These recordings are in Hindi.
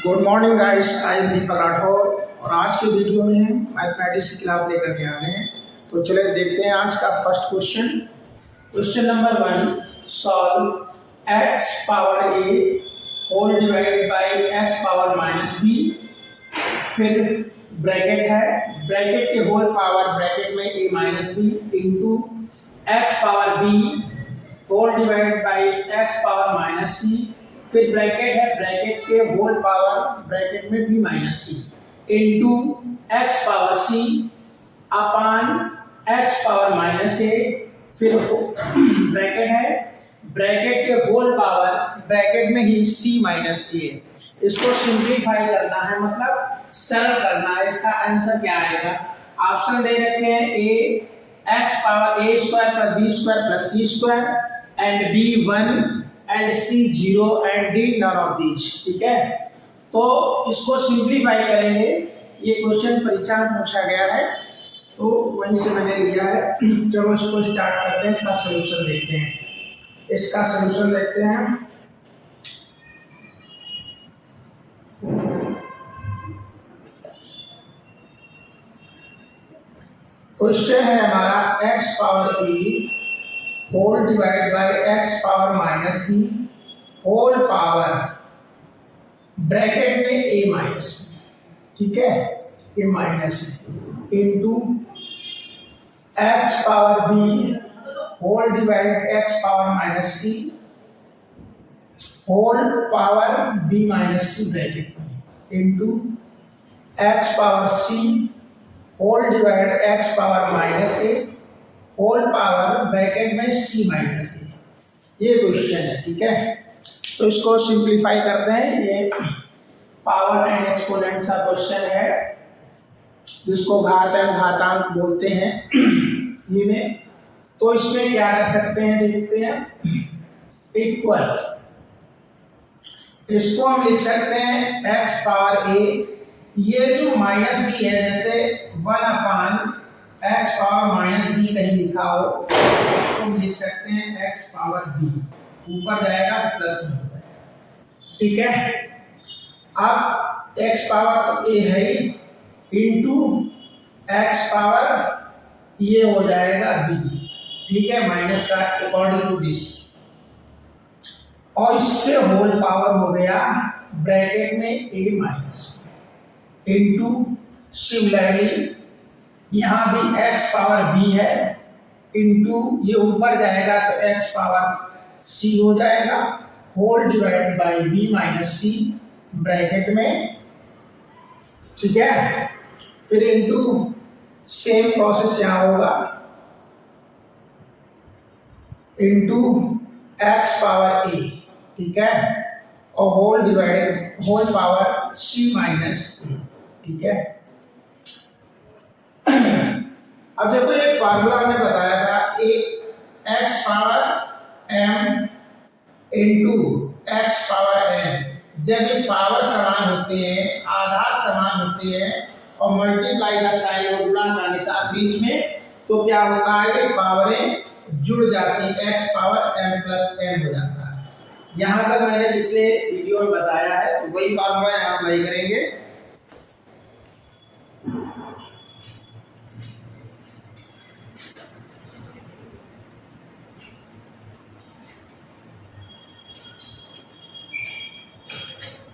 Good morning guys, I am Deepak Rathore और आज के वीडियो में हम मैथमेटिक्स की क्लास लेकर के आ रहे हैं। तो चले देखते हैं आज का first question. Question number 1, solve x power a whole divide by x power minus b। फिर ब्रैकेट है, ब्रैकेट के होल पावर ब्रैकेट में a minus b into x power b whole divide by x power minus c। फिर ब्रैकेट है, ब्रैकेट के होल पावर ब्रैकेट में b minus C into X power c upon x power minus a। फिर ब्रैकेट है, ब्रैकेट के होल पावर ब्रैकेट में ही c माइनस a। इसको सिंप्लीफाई करना है, मतलब सरल करना है। इसका आंसर क्या आएगा? ऑप्शन दे रखे हैं a x power a square plus b square plus c square and b 1 and C 0 and D none of these. ठीक है, तो इसको सिंप्लीफाई करेंगे। ये क्वेश्चन परीक्षा में पूछा गया है तो वहीं से मैंने लिया है। चलो इसको स्टार्ट करते हैं, इसका सलूशन देखते हैं। इसका सलूशन देखते हैं। क्वेश्चन है हमारा x power a whole divide by x power minus b whole power bracket में a माइनस b। ठीक है, a minus into x power b whole divide x power minus c whole power b minus c bracket में into x power c whole divide x power minus a whole power bracket में c माइनस a। ये क्वेश्चन है। ठीक है, तो इसको सिंप्लीफाई करते हैं। ये पावर एंड एक्सपोनेंट का क्वेश्चन है जिसको घात एंड घातांक बोलते हैं ये में। तो इसमें क्या कर सकते हैं देखते हैं। इक्वल, इसको हम लिख सकते हैं x पावर a। ये जो माइनस b है, जैसे 1 अपान x पावर माइनस b कहीं लिखा हो, उसको हम लिख सकते हैं x पावर b। ऊपर जाएगा तो प्लस में हो जाएगा। ठीक है, अब x पावर तो a है इंटू x पावर ये हो जाएगा b। ठीक है, माइनस का अकॉर्डिंग टू दिस, और इसके होल पावर हो गया ब्रैकेट में a माइनस इंटू सिमिलरली यहाँ भी x पावर b है इंटू ये ऊपर जाएगा तो x पावर c हो जाएगा whole divide by b minus c bracket में। ठीक है, फिर इंटू सेम प्रोसेस यहाँ होगा इंटू x पावर a। ठीक है, और whole power c minus a। ठीक है, अब देखो एक फार्मूला हमने बताया था, x power m into X power n। जब ये पावर समान होते हैं, आधार समान होते हैं और मल्टीप्लाई का साइन और गुणा का निशान बीच में, तो क्या होता है, ये पावरें जुड़ जाती है, x power m plus n हो जाता है। यहाँ तक मैंने पिछले वीडियो में बताया है, तो वही फार्मूला यहाँ अप्लाई करेंगे।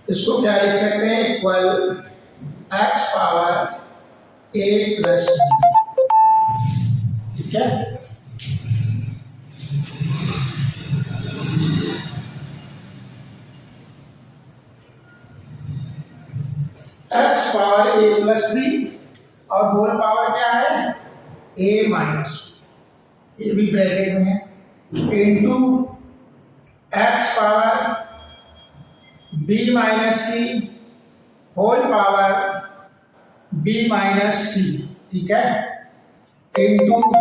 इसको क्या लिख सकते हैं, equal x power a plus b। ठीक है, x power a plus b और होल पावर क्या है, a माइनस, ये भी ब्रैकेट में है, into x power b minus C whole power b minus C. ठीक है, इंटू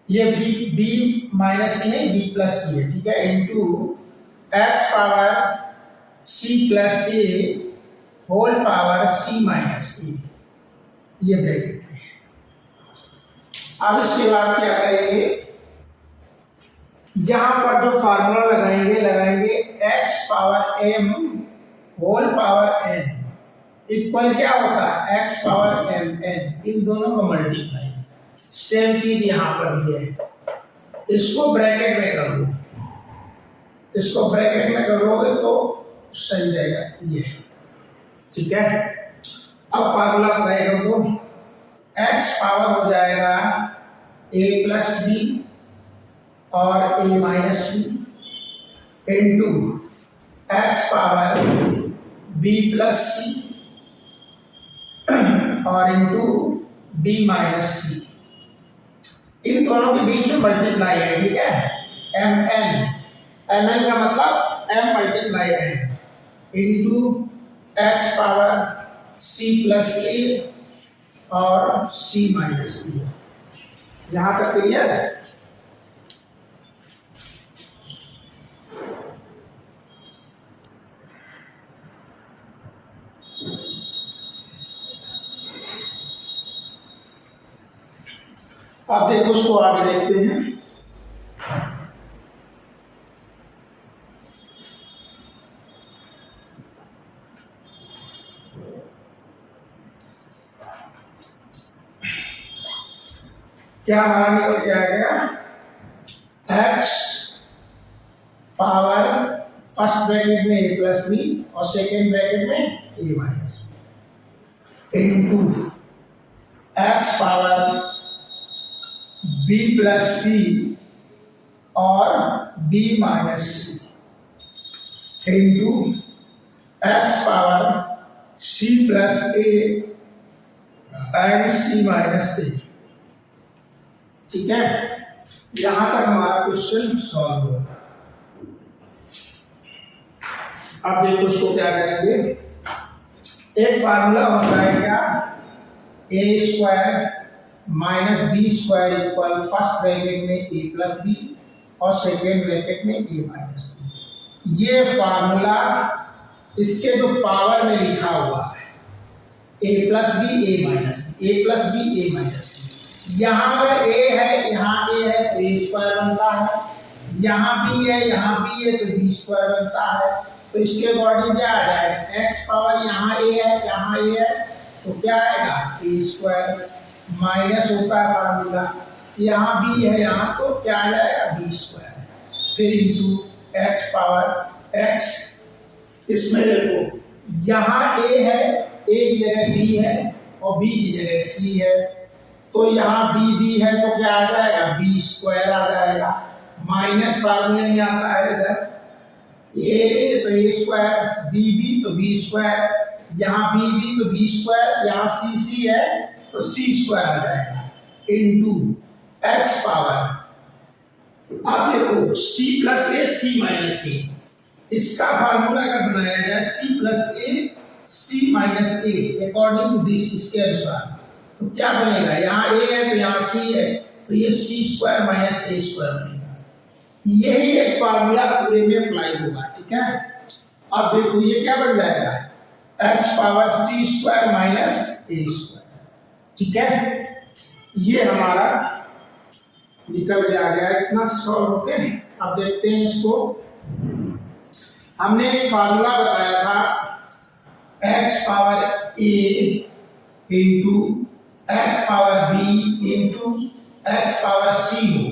ये b माइनस सी नहीं, b प्लस सी है। ठीक है, into x power c plus a whole power c minus a। ये ब्रैकेट में। अब इसके बाद क्या करेंगे, यहाँ पर जो फार्मूला लगाएंगे x power m whole power n equal क्या होता है x पावर m n, इन दोनों का मल्टीप्लाई। सेम चीज यहाँ पर भी है। इसको ब्रैकेट में कर लो, इसको ब्रैकेट में कर लोगे तो सही रहेगा ये, ठीक है। अब फार्मूला अप्लाई कर दो, x पावर हो जाएगा a प्लस बी और a minus B into x power b plus C और इंटू b माइनस सी। इन दोनों के बीच में मल्टीप्लाई है, ठीक है। एम एन का मतलब m multiply n into x power c plus A और c माइनस ए। यहाँ तक क्लियर है। अब देखो उसको आगे देखते हैं। क्या हमारा निकल के आ गया, x पावर फर्स्ट ब्रैकेट में a प्लस बी और सेकेंड ब्रैकेट में a minus B into x power b plus C और b minus C into x power c plus a and c minus a, ठीक है। यहां तक हमारा क्वेश्चन सॉल्व होगा। अब देखो उसको क्या करेंगे, एक फार्मूला होता है क्या, A square minus B square equal first bracket में ए प्लस बी और सेकेंड ब्रैकेट में ए माइनस बी। ये फार्मूला इसके जो पावर में लिखा हुआ है A plus B A minus B, A plus B A minus B. यहाँ अगर a है यहाँ a है तो a स्क्वायर बनता है, यहाँ b है यहाँ b है तो b स्क्वायर बनता है। तो इसके अकॉर्डिंग क्या आ जाएगा, x पावर यहाँ a है यहाँ a है तो क्या आएगा a स्क्वायर, माइनस होता है फार्मूला, यहाँ b है यहाँ तो क्या आ जाएगा b स्क्वायर, फिर इंटू x पावर x। इसमें देखो यहाँ a है, a की जगह b है और b की जगह c है, तो यहाँ b है तो क्या आ जाएगा b स्क्वायर आ जाएगा, माइनस फार्मूले में आता है इधर a तो a स्क्वायर, b तो b स्क्वायर, यहाँ b तो b स्क्वायर, यहाँ c है तो c स्क्वायर आ जाएगा इंटू x पावर। अब देखो c plus A c minus A, इसका फार्मूला अगर बनाया जाए c plus A c minus A according to this, इसके अनुसार तो क्या बनेगा, यहाँ a है तो यहाँ c है तो ये c square minus a square बनेगा। यही एक फार्मूला पूरे में अप्लाई होगा, ठीक है। अब देखो ये क्या बन जाएगा, x power c square minus a square, ठीक है। ये हमारा निकल के आ गया, इतना सॉल्व होते हैं। अब देखते हैं इसको, हमने एक फार्मूला बताया था x power a into x power b into x power c हो।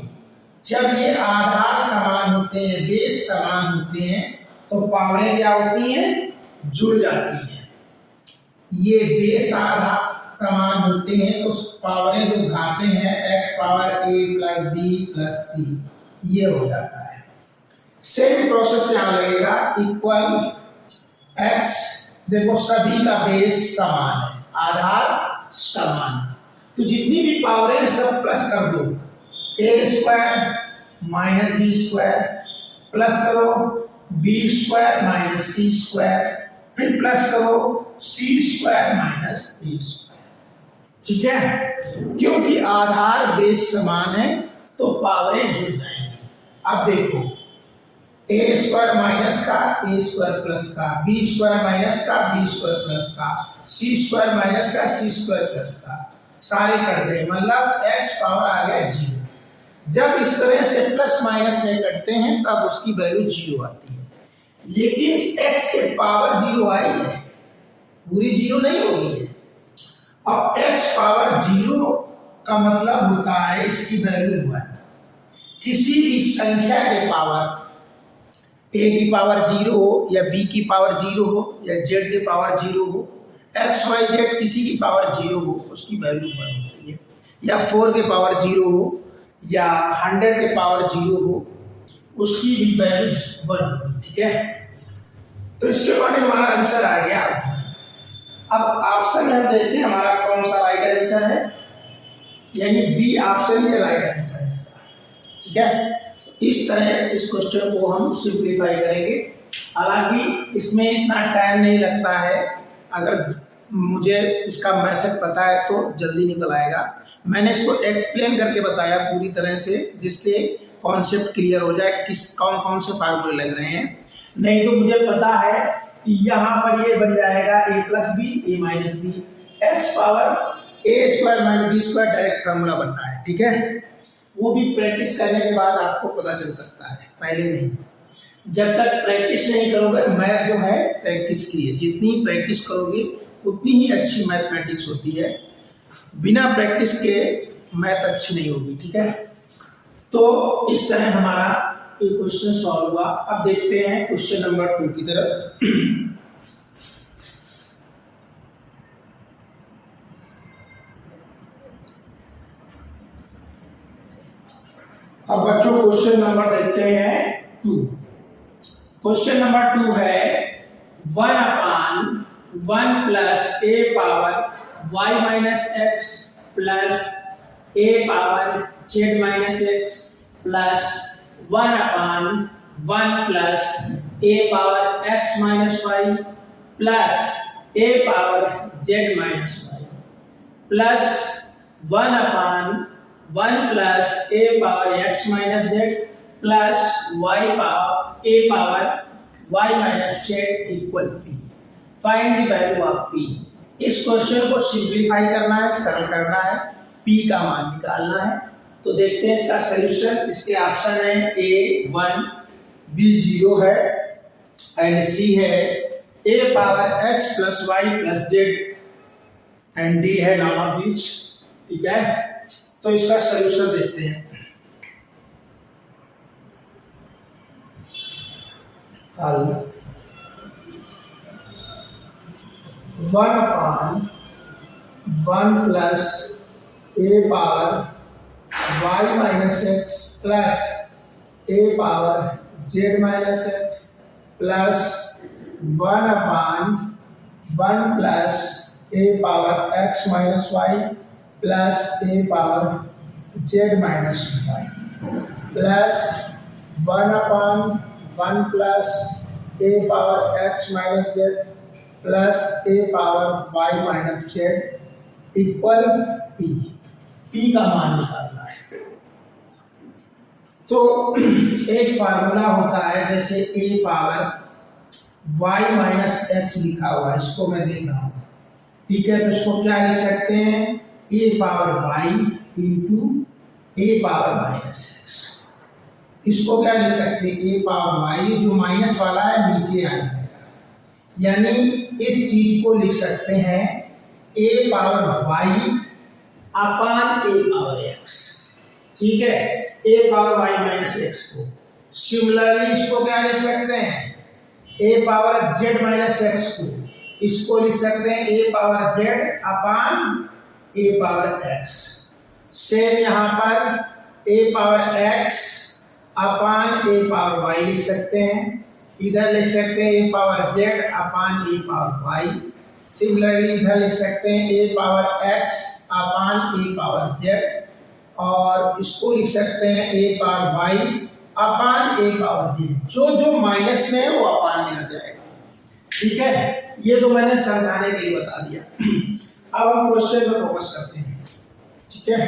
जब ये आधार समान होते हैं, बेस समान होते हैं तो पावरें क्या होती हैं, जुड़ जाती हैं। ये बेस आधार समान होते हैं तो पावरें जो घाते हैं x power a plus b plus c, ये हो जाता है। सेम प्रोसेस यहाँ लगेगा, इक्वल x, देखो सभी का बेस समान है, आधार समान है तो जितनी भी पावरें सब प्लस कर दो, a square minus B square plus करो b square minus c square, फिर प्लस करो c square minus a square, ठीक है। क्योंकि आधार बेस समान है तो पावरें जुड़ जाएंगी। अब देखो a स्क्वायर माइनस का a स्क्वायर प्लस का, b स्क्वायर माइनस का b स्क्वायर प्लस का, c स्क्वायर माइनस का c स्क्वायर प्लस का, सारे कट गए, मतलब x पावर आ गया 0। जब इस तरह से प्लस माइनस में कटते हैं तब उसकी वैल्यू 0 आती है। लेकिन x के पावर 0 आई है, पूरी 0 नहीं होगी है। अब x पावर 0 का मतलब होता है इसकी वैल्यू 1। किसी भी संख्या के पावर a की पावर 0 हो या b की पावर 0 हो या z के पावर 0 हो, x y z किसी की पावर 0 हो उसकी वैल्यू 1 होती है, या 4 के पावर 0 हो या 100 के पावर 0 हो उसकी भी वैल्यू 1 होगी। ठीक है, तो इसके बाद हमारा आंसर आ गया। अब ऑप्शन में हम देखते हैं हमारा कौन सा राइट आंसर है, यानी बी ऑप्शन ही राइट आंसर है इसका। ठीक है, इस तरह इस क्वेश्चन को हम सिंप्लीफाई करेंगे। हालांकि इसमें इतना टाइम नहीं लगता है, अगर मुझे इसका मेथड पता है तो जल्दी निकल आएगा। मैंने इसको एक्सप्लेन करके बताया पूरी तरह से, जिससे कॉन्सेप्ट क्लियर हो जाए किस कौन कौन से फार्मूले लग रहे हैं। नहीं तो मुझे पता है कि यहाँ पर ये बन जाएगा a plus B A minus B, X power A square minus B square, direct formula बनना है। ठीक है, वो भी प्रैक्टिस करने के बाद आपको पता चल सकता है, पहले नहीं। जब तक प्रैक्टिस नहीं करोगे, मैथ जो है प्रैक्टिस की है, जितनी प्रैक्टिस करोगे उतनी ही अच्छी मैथमेटिक्स होती है, बिना प्रैक्टिस के मैथ अच्छी नहीं होगी। ठीक है, तो इस तरह हमारा एक क्वेश्चन सॉल्व हुआ। अब देखते हैं क्वेश्चन नंबर 2 की तरफ। अब बच्चों क्वेश्चन नंबर देखते हैं 2। क्वेश्चन नंबर 2 है 1/1 plus a power y minus X plus a power z minus X plus 1/1 plus a power x minus Y plus a power z minus Y plus 1/1 plus a power x minus z plus y power a power y minus z equal p। Find the value of p। इस क्वेश्चन को सिंप्लीफाई करना है, सरल करना है, p का मान निकालना है। तो देखते हैं इसका सॉल्यूशन। इसके ऑप्शन है a 1, b 0 है एंड c है a power x plus y plus z and d है नॉन ऑफ दिस। ठीक है, तो इसका सॉल्यूशन देखते हैं। हल 1/1 plus a power y minus X plus a power z minus X plus 1/1 plus a power x minus y plus a power z minus y plus 1/1 plus a power x minus z plus a power y minus z equal p। p का मान निकालना है। तो एक फार्मूला होता है, जैसे a power y minus x लिखा हुआ है, इसको मैं देख रहा हूँ। ठीक है, तो इसको क्या लिख सकते हैं, a power y into a power minus x. इसको क्या लिख सकते हैं, a पावर y, जो माइनस वाला है नीचे आ जाएगा, यानी इस चीज को लिख सकते हैं a power y upon a power x। ठीक है, a power y minus x को। सिमिलरली इसको क्या लिख सकते हैं, a power z minus x को। इसको लिख सकते हैं a power z upon a power x। Same यहाँ पर a power x upon a power y लिख सकते हैं। इधर लिख सकते हैं a power z upon a power y। Similarly इधर लिख सकते हैं a power x upon a power z, और इसको लिख सकते हैं a power y upon a power z। जो जो माइनस में है वो अपान में आ जाएगा। ठीक है, ये तो मैंने समझाने के लिए बता दिया। अब हम क्वेश्चन पर फोकस करते हैं। ठीक है,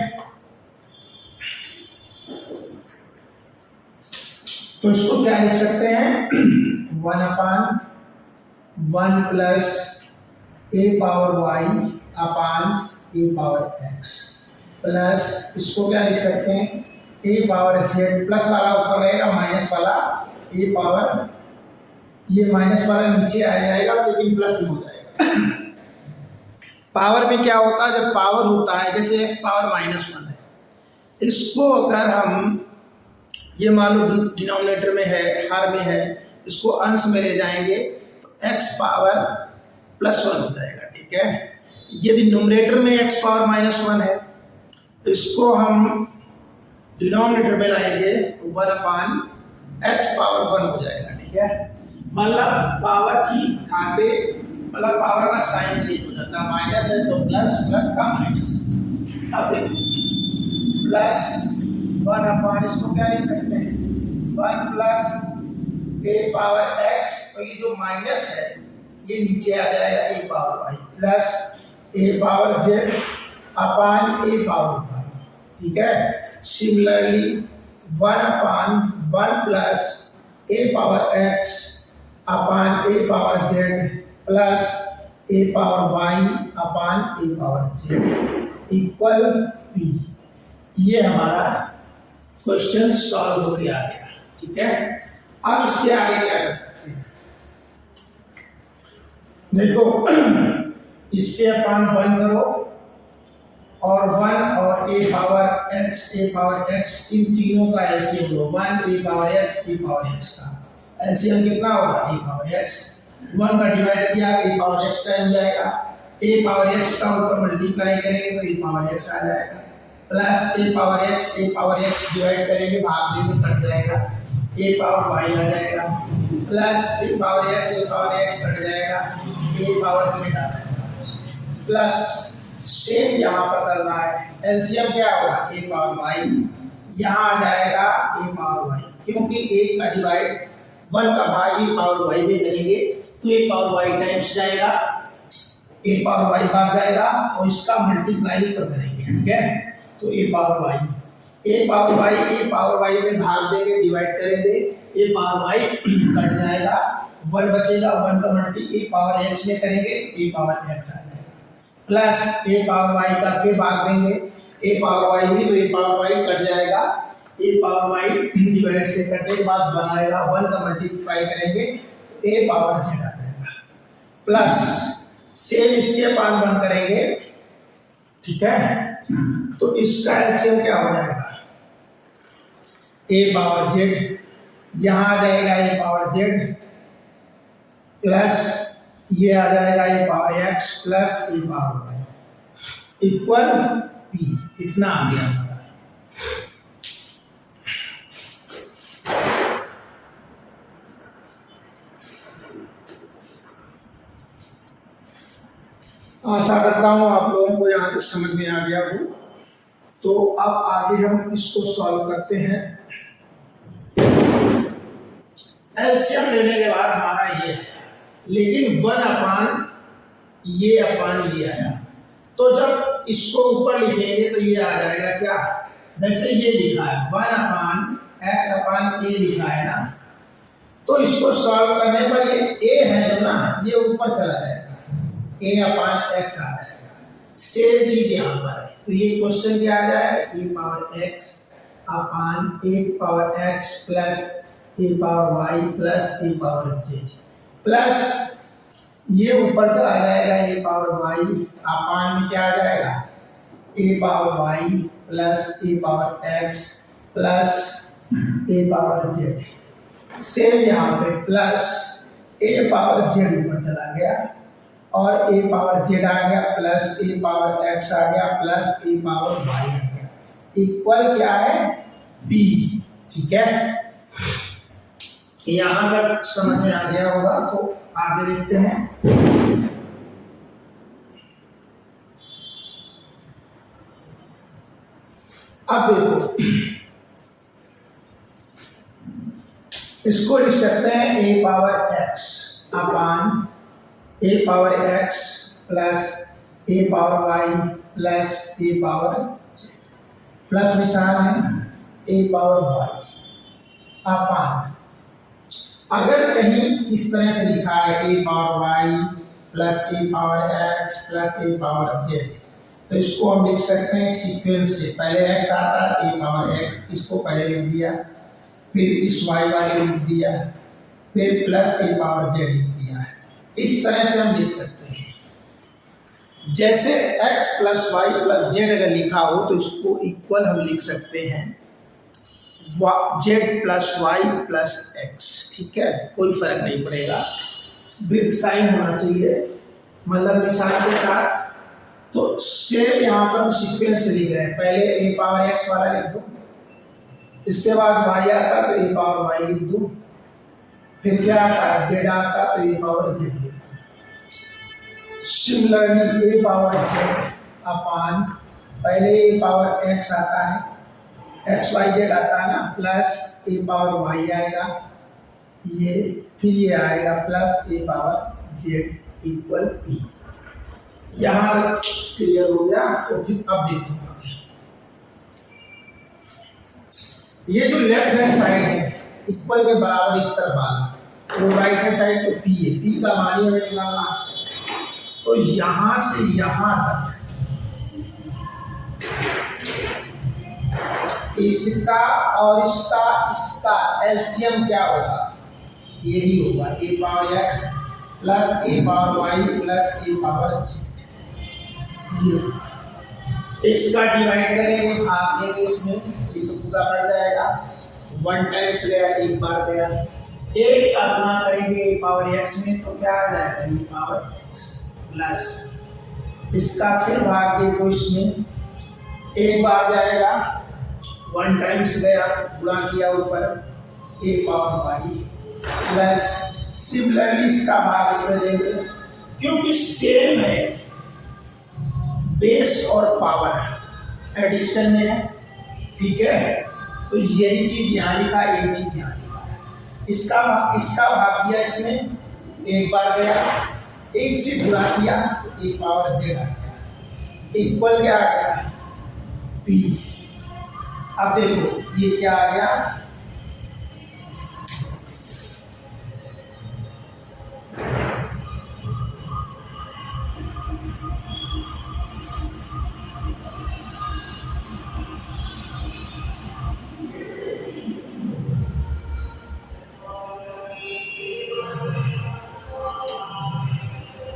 तो इसको क्या लिख सकते हैं, 1/1 plus a power y upon a power x plus इसको क्या लिख सकते हैं, a पावर z, प्लस वाला ऊपर रहेगा, माइनस वाला a पावर ये माइनस वाला नीचे आ जाएगा लेकिन प्लस में हो जाएगा। पावर में क्या होता है, जब पावर होता है जैसे x पावर -1 है, इसको अगर हम ये मान लो डिनोमिनेटर में है, हर में है, इसको अंश में ले जाएंगे तो x पावर +1 हो जाएगा। ठीक है, यदि न्यूमरेटर में x पावर -1 है, इसको हम डिनोमिनेटर में लाएंगे तो 1/x पावर 1 हो जाएगा। ठीक है, मतलब पावर की खाते मतलब पावर का साइन चेंज हो जाता है, माइनस है तो प्लस, प्लस का माइनस। अब देखो +1/, इसको क्या लिख सकते हैं 1 + a पावर x, तो ये जो माइनस है ये नीचे आ जाएगा a power y plus a power z upon a power y। ठीक है, similarly 1/1 plus a power x upon a power z plus a power y upon a power z equal p। ये हमारा क्वेश्चन सॉल्व हो गया। ठीक है, अब इसके आगे क्या कर सकते हैं, देखो इसके अपान 1 करो और 1 और a पावर x इन तीनों का LCM low, 1 a power x का एलसीएम कितना होगा a पावर x, 1 का डिवाइड किया a पावर x टाइम जाएगा, a पावर x का ऊपर मल्टीप्लाई करेंगे तो a पावर x आ जाएगा, plus a power x divide करेंगे भाग देंगे कट जाएगा, a पावर y आ जाएगा, plus a power x cut जाएगा, a पावर z आ जाएगा, प्लस सेम यहाँ पर करना है, एलसीएम क्या होगा a पावर y, यहाँ आ जाएगा a पावर y, क्योंकि एक का डिवाइड 1 का भाग a पावर y में करेंगे तो a पावर y टाइम्स जाएगा, a पावर y भाग जाएगा और इसका मल्टीप्लाई पर करेंगे। ठीक है, तो a पावर y में भाग देंगे डिवाइड करेंगे, a पावर y कट जाएगा, 1 बचेगा, 1 का मल्टी a पावर x में करेंगे तो a पावर x आ जाएगा, प्लस a पावर y का फिर भाग देंगे a पावर y में तो a पावर y कट जाएगा, a पावर y डिवाइड से कटने के बाद 1 आएगा, 1 का मल्टीप्लाई करेंगे तो a पावर z आ जाएगा, प्लस सेम इसके अपान 1 करेंगे। ठीक है, तो इसका एलसीएम क्या हो जाएगा a पावर z, यहाँ आ जाएगा a पावर z प्लस ये आ जाएगा a power x plus a power y equal p। इतना आ गया हमारा। आशा करता हूँ आप लोगों को यहाँ तक समझ में आ गया हो। तो अब आगे हम इसको सॉल्व करते हैं। एलसीएम लेने के बाद हमारा ये है, लेकिन 1/, ये आया, तो जब इसको ऊपर लिखेंगे तो ये आ जाएगा क्या, जैसे ये लिखा है 1/x/a लिखा है ना, तो इसको सॉल्व करने पर ये a है जो ना ये ऊपर चला जाएगा, a/x आ जाएगा। सेम चीज यहाँ पर है, तो ये क्वेश्चन क्या आ जाएगा a power x upon a power x plus a power y plus a power z, plus ये ऊपर चला जाएगा a पावर y अपान में क्या आ जाएगा a power y plus a power x plus a power z। Same यहाँ पे प्लस a पावर z ऊपर चला गया और a पावर z आ गया प्लस a पावर x आ गया प्लस a पावर y आ गया, इक्वल क्या है b। ठीक है, यहाँ तक समझ में आ गया होगा, तो आगे देखते हैं। अब देखो इसको लिख सकते हैं a power x upon a power x plus a power y plus a power z, plus निशान है a पावर y अपान, अगर कहीं इस तरह से लिखा है a power y plus a power x plus a power z, तो इसको हम लिख सकते हैं सीक्वेंस से, पहले x आता है a पावर x, इसको पहले लिख दिया, फिर इस y वाले लिख दिया, फिर प्लस ए पावर जेड लिख दिया है। इस तरह से हम लिख सकते हैं। जैसे x plus Y plus Z अगर लिखा हो तो इसको इक्वल हम लिख सकते हैं Z plus Y plus X. ठीक है, कोई फर्क नहीं पड़ेगा, विद साइन होना चाहिए, मतलब निशान के साथ। तो सेम यहाँ पर हम सीक्वेंस से लिख रहे हैं। पहले ए पावर एक्स वाला लिख दो, इसके बाद वाई आता तो ए पावर वाई लिख दो, फिर क्या आता जेड आता तो ए पावर जेड लिख दो। सिमिलरली ए पावर जेड अपान पहले ए पावर एक्स आता है, एक्स वाई जेड आता है ना, प्लस ए पावर वाई आएगा ये, फिर ये आएगा प्लस ए पावर जेड इक्वल पी। यहाँ तक क्लियर हो गया। तो फिर अब देखो ये जो लेफ्ट हैंड साइड है इक्वल के बराबर इस तरफ वाला, तो राइट हैंड साइड तो पी है, पी का मान हमें निकालना। तो यहां से यहां तक इसका और इसका एलसीएम क्या होगा, यही होगा ए पावर एक्स प्लस ए पावर वाई प्लस ए पावर जेड। इसका डिवाइड करेंगे, भाग देंगे इसमें, ये तो पूरा कट जाएगा। 1 टाइम्स गया, एक बार गया, एक अपना करेंगे ए पावर एक्स में तो क्या आ जाएगा ए पावर एक्स प्लस इसका फिर भाग दे दो इसमें, एक बार जाएगा, 1 टाइम्स गया, गुणा किया ऊपर ए पावर वाई प्लस सिमिलरली इसका भाग इसमें देंगे, क्योंकि सेम है बेस और पावर एडिशन में है। ठीक है, तो यही चीज यहाँ लिखा है, यही चीज यहाँ लिखा है। इसका भाग दिया इसमें, एक बार गया, एक से गुणा किया तो एक पावर जेड आ गया, इक्वल क्या आ गया पी। अब देखो ये क्या आ गया,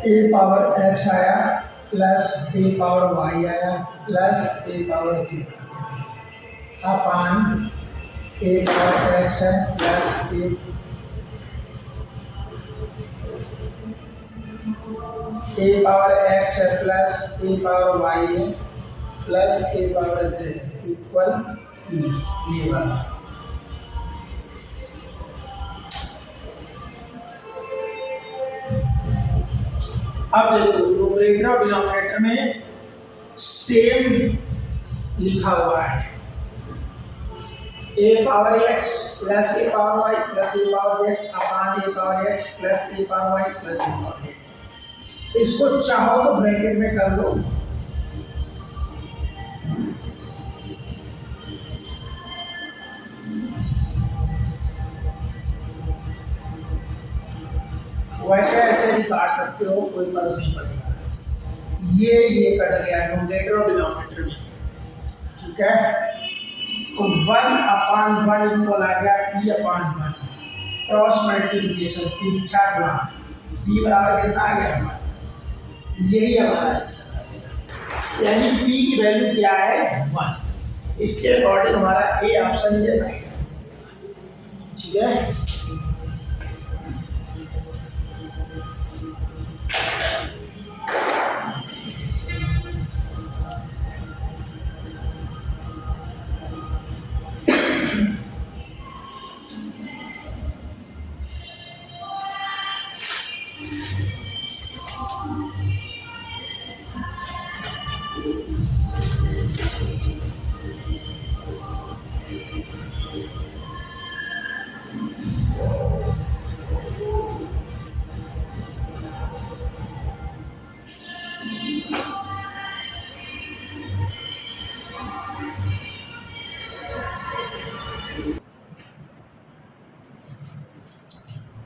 ए पावर एक्स आया प्लस ए पावर वाई आया प्लस ए पावर जेड अपान ए पावर एक्स है प्लस ए पावर एक्स है प्लस ए पावर वाई है प्लस ए पावर जेड इक्वल ये वाला। अब देखो न्यूमरेटर और डिनोमिनेटर में सेम लिखा हुआ है, ए पावर एक्स प्लस ए पावर वाई प्लस ए पावर जेड अपान ए पावर एक्स प्लस ए पावर वाई प्लस ए पावर जेड। इसको चाहो तो ब्रैकेट में कर दो, वैसे ऐसे भी काट सकते हो, कोई फर्क नहीं पड़ेगा। ये कट गया न्यूमरेटर और डिनोमिनेटर में। ठीक है, तो 1/1 इक्वल आ गया p/1, क्रॉस मल्टीप्लिकेशन तिरछा गुणा, p बराबर कितना आ गया हमारा, यही हमारा आंसर आ गया। यानी p की वैल्यू क्या है 1, इसके अकॉर्डिंग हमारा ए ऑप्शन ये राइट आंसर। ठीक है,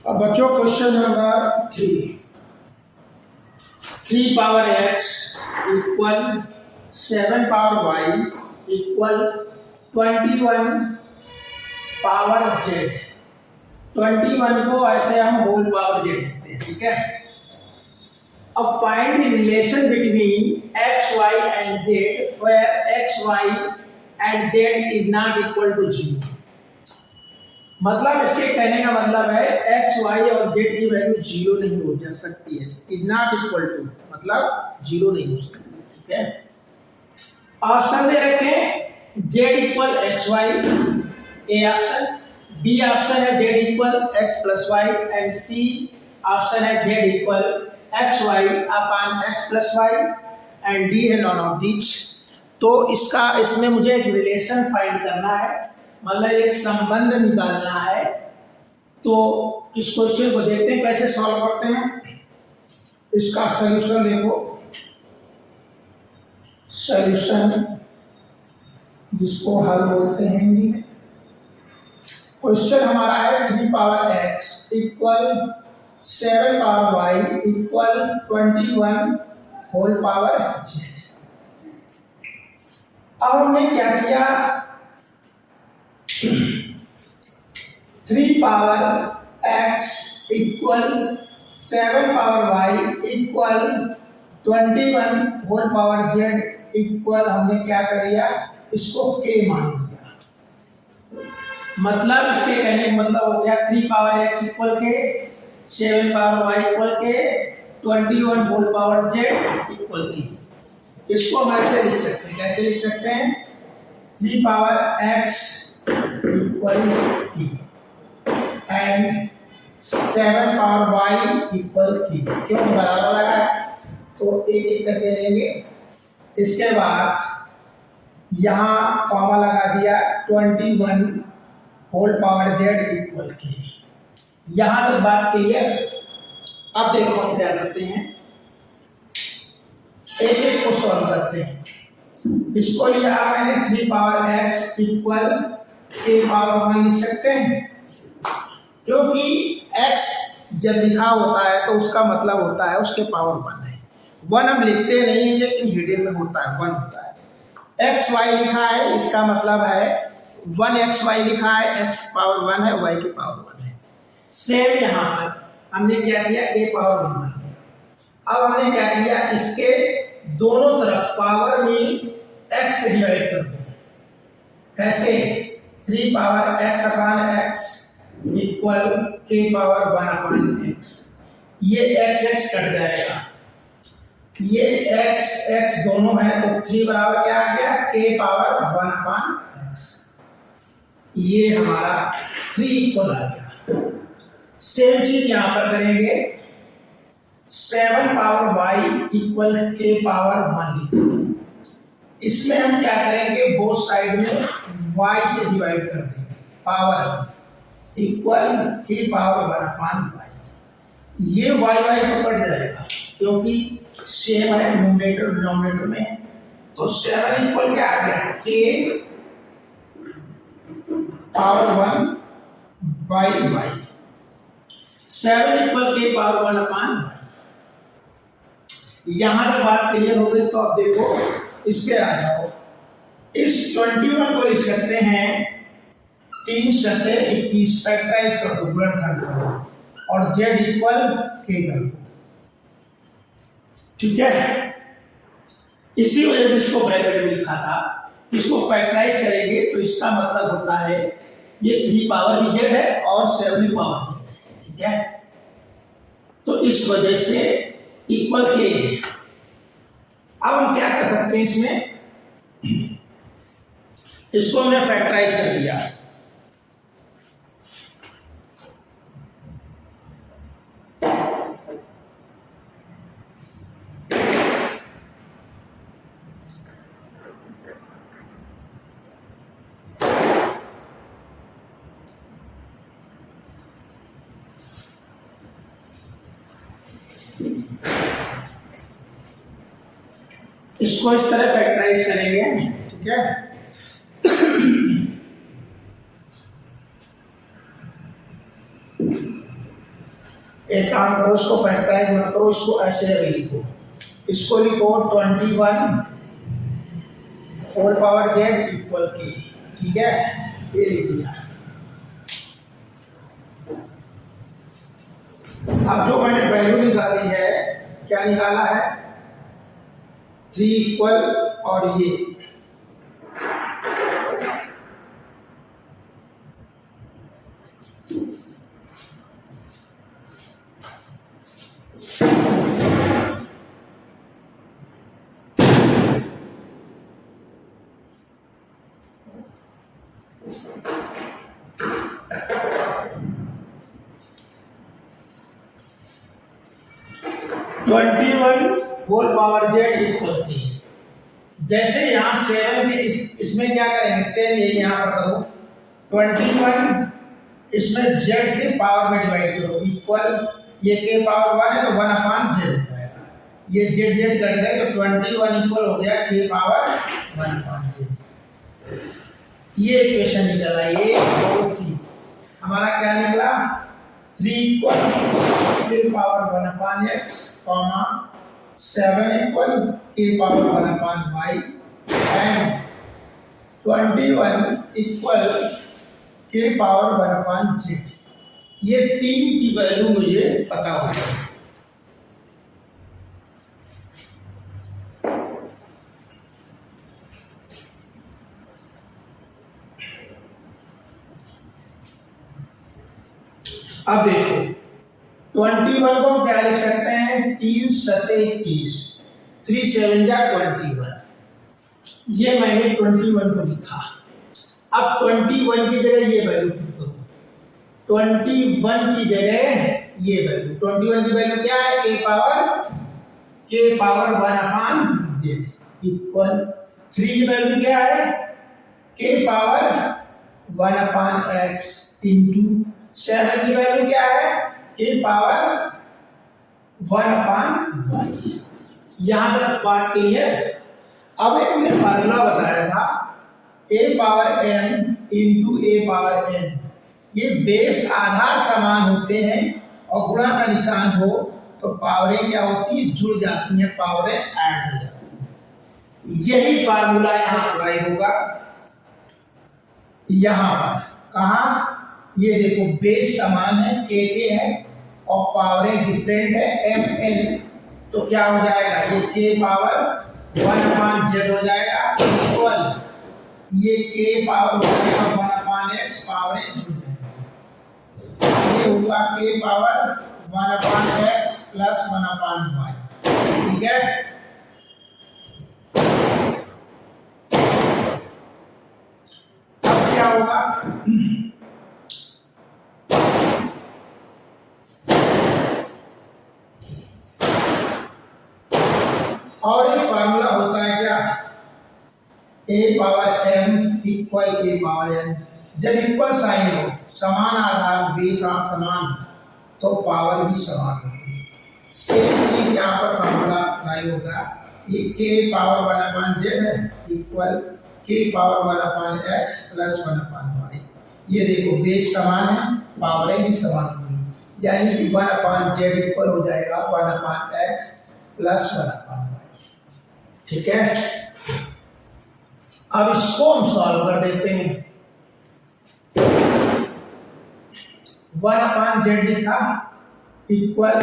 अब बच्चों question number 3 power x equal 7 power y equal 21 power z 21 को ऐसे हम होल पावर जेड लिखते हैं, ठीक है। अब find the relation between X Y and Z where X Y and Z is not equal to 0। मतलब इसके कहने का मतलब है एक्स वाई और जेड की वैल्यू 0 नहीं हो जा सकती है, इज नॉट इक्वल टू मतलब 0 नहीं हो सकती, ठीक है। ऑप्शन दे रखे Z equal X Y, A option, B option है Z equal X plus Y and C option है Z equal X Y upon X plus Y and D है नॉन ऑफ दीज। तो इसमें मुझे एक रिलेशन फाइंड करना है, मतलब एक संबंध निकालना है। तो इस क्वेश्चन को देखते हैं कैसे सॉल्व करते हैं। इसका सॉल्यूशन देखो, सॉल्यूशन जिसको हल बोलते हैं हिंदी में। क्वेश्चन हमारा है 3 power x equal 7 power y equal 21 whole power z। अब हमने क्या किया, 3 power x equal 7 power y equal 21 whole power z equal हमने क्या कर दिया, इसको k मान लिया। मतलब इसके कहने का मतलब हो गया 3 पावर x इक्वल के, 7 पावर y इक्वल के, 21 होल पावर z इक्वल के। इसको हम ऐसे लिख सकते हैं, कैसे लिख सकते हैं, 3 पावर x इक्वल के एंड 7 पावर y इक्वल के। क्यों बराबर लगा है तो एक एक करके लेंगे। इसके बाद यहाँ कॉमा लगा दिया 21 होल पावर z इक्वल के। यहाँ तक बात क्लियर। अब देखो हम क्या करते हैं, एक एक को सॉल्व करते हैं। इसको लिया मैंने 3 power x equal k power 1 लिख सकते हैं, क्योंकि x जब लिखा होता है तो उसका मतलब होता है उसके पावर 1 है। 1 हम लिखते नहीं लेकिन हिडन में होता है 1 होता है। एक्स वाई लिखा है इसका मतलब है 1xy लिखा है, x पावर 1 है, y की पावर 1 है। सेम यहाँ पर हमने क्या किया, k पावर 1 मान लिया। अब हमने क्या किया, इसके दोनों तरफ पावर में x से डिवाइड कर दो। कैसे, 3 power x upon x equal k power 1 upon x। ये x कट जाएगा, ये x दोनों है तो 3 बराबर क्या आ गया, k पावर 1 अपॉन x। ये हमारा 3 इक्वल आ गया। सेम चीज यहाँ पर करेंगे, 7 power y equal k power 1 लिखेंगे। इसमें हम क्या करेंगे, बोथ साइड में y से डिवाइड कर देंगे, power equal k power 1 upon y। ये y तो कट जाएगा क्योंकि सेम है, न्यूमरेटर डिनोमिनेटर में। तो 7 इक्वल क्या आ गया, k power 1 by y। 7 equal k power 1 upon y। यहां तक बात क्लियर हो गई। तो अब देखो इस पे आ जाओ, इस 21 को लिख सकते हैं 3 सतह 21 फैक्टराइज कर दो, गुणनखंड करो और z इक्वल k कर दो, ठीक है। इसी वजह से इसको ब्रैकेट में लिखा था। इसको फैक्टराइज करेंगे तो इसका मतलब होता है ये 3 पावर भी z है और 7 पावर z है, ठीक है। तो इस वजह से इक्वल के है। अब हम क्या कर सकते हैं, इसमें इसको हमने फैक्टराइज कर दिया। इसको इस तरह फैक्टराइज करेंगे, ठीक है। एक काम करो, इसको फैक्टराइज मत करो, इसको ऐसे लिखो। इसको लिखो 21 होल पावर z इक्वल के, ठीक है, ये लिख दिया। अब जो मैंने वैल्यू निकाली है, क्या निकाला है, 3 इक्वल और ये 21 होल पावर जेड इक्वल 3। जैसे यहाँ 7 के इसमें क्या करेंगे, सेम यही यहाँ पर करो, 21 इसमें जेड से पावर में डिवाइड करो, इक्वल ये के पावर 1 है तो 1 अपान जेड हो जाएगा, ये जेड जेड कट गए तो 21 इक्वल हो गया के पावर 1 अपान जेड। ये इक्वेशन निकला, 1 2 3, हमारा क्या निकला, 3 इक्वल के पावर 1 अपान एक्स, 7 इक्वल के power 1 upon Y and 21 equal के पावर 1 अपान जेड। ये 3 की वैल्यू मुझे पता हो जाए। अब देखो 21 को हम क्या लिख सकते हैं, 3 सते 21, 3 7 जा 21, ये मैंने 21 को लिखा। अब 21 की जगह ये वैल्यू पुट करो, 21 की जगह ये वैल्यू, 21 की वैल्यू क्या है, के पावर 1 अपान जेड इक्वल 3 की वैल्यू क्या है, के पावर 1 अपान एक्स इंटू 7 की वैल्यू क्या है, के पावर 1 अपान वाई। यहां तक बात क्लियर है। अब एक मैंने फार्मूला बताया था, ए पावर एन इंटू ए पावर एन, ये बेस आधार समान होते हैं और गुणा का निशान हो तो पावरें क्या होती है, जुड़ जाती हैं, पावरें ऐड हो जाती हैं। यही फार्मूला यहाँ अप्लाई होगा, यहाँ पर कहा, ये देखो बेस समान है, के है और पावरें डिफरेंट है, एम एन, तो क्या हो जाएगा, ये के पावर 1 अपान जेड हो जाएगा इक्वल ये के पावर हो जाएगा 1 अपान एक्स, पावरें जुड़ जाएंगी, ये हुआ के power 1 upon X plus 1 upon Y. ठीक है, अब क्या होगा, और ये फार्मूला होता है क्या, ए पावर एम इक्वल ए पावर एन। जब इक्वल साइन हो, समान आधार, बेस समान, तो पावर भी समान होती है। सेम चीज यहाँ पर फार्मूला अप्लाई होगा, ये के पावर 1 अपान जेड है इक्वल के power 1 upon X plus 1 upon Y. ये देखो बेस समान है, पावरें भी समान होंगी, यानी कि 1 अपान जेड इक्वल हो जाएगा 1 upon X plus 1 upon Y. ठीक है, अब इसको हम सॉल्व कर देते हैं। 1 अपान जेड लिखा इक्वल,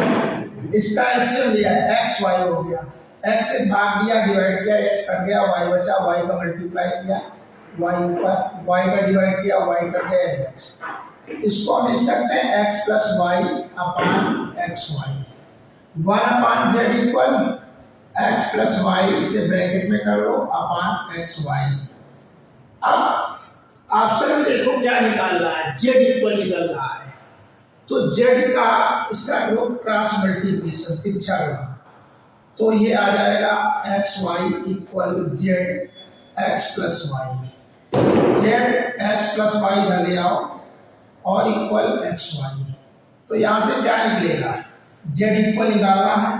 इसका ऐसे लिया एक्स वाई हो गया, एक्स से भाग दिया, डिवाइड किया, एक्स कट गया, वाई बचा, वाई का मल्टीप्लाई किया, वाई ऊपर, वाई का डिवाइड किया, वाई कट गया, एक्स। इसको हम लिख सकते हैं X plus Y upon X Y. 1 upon Z equal X plus Y, इसे ब्रैकेट में कर लो, अपान एक्स वाई। अब ऑप्शन में देखो क्या निकाल रहा है, जेड इक्वल निकल रहा है, तो जेड का इसका करो क्रॉस मल्टीप्लिकेशन, तिरछा गुणा, तो ये आ जाएगा X Y equal Z X plus Y, Z X plus Y इधर ले आओ और इक्वल एक्स वाई। तो यहाँ से क्या निकलेगा, जेड इक्वल निकालना है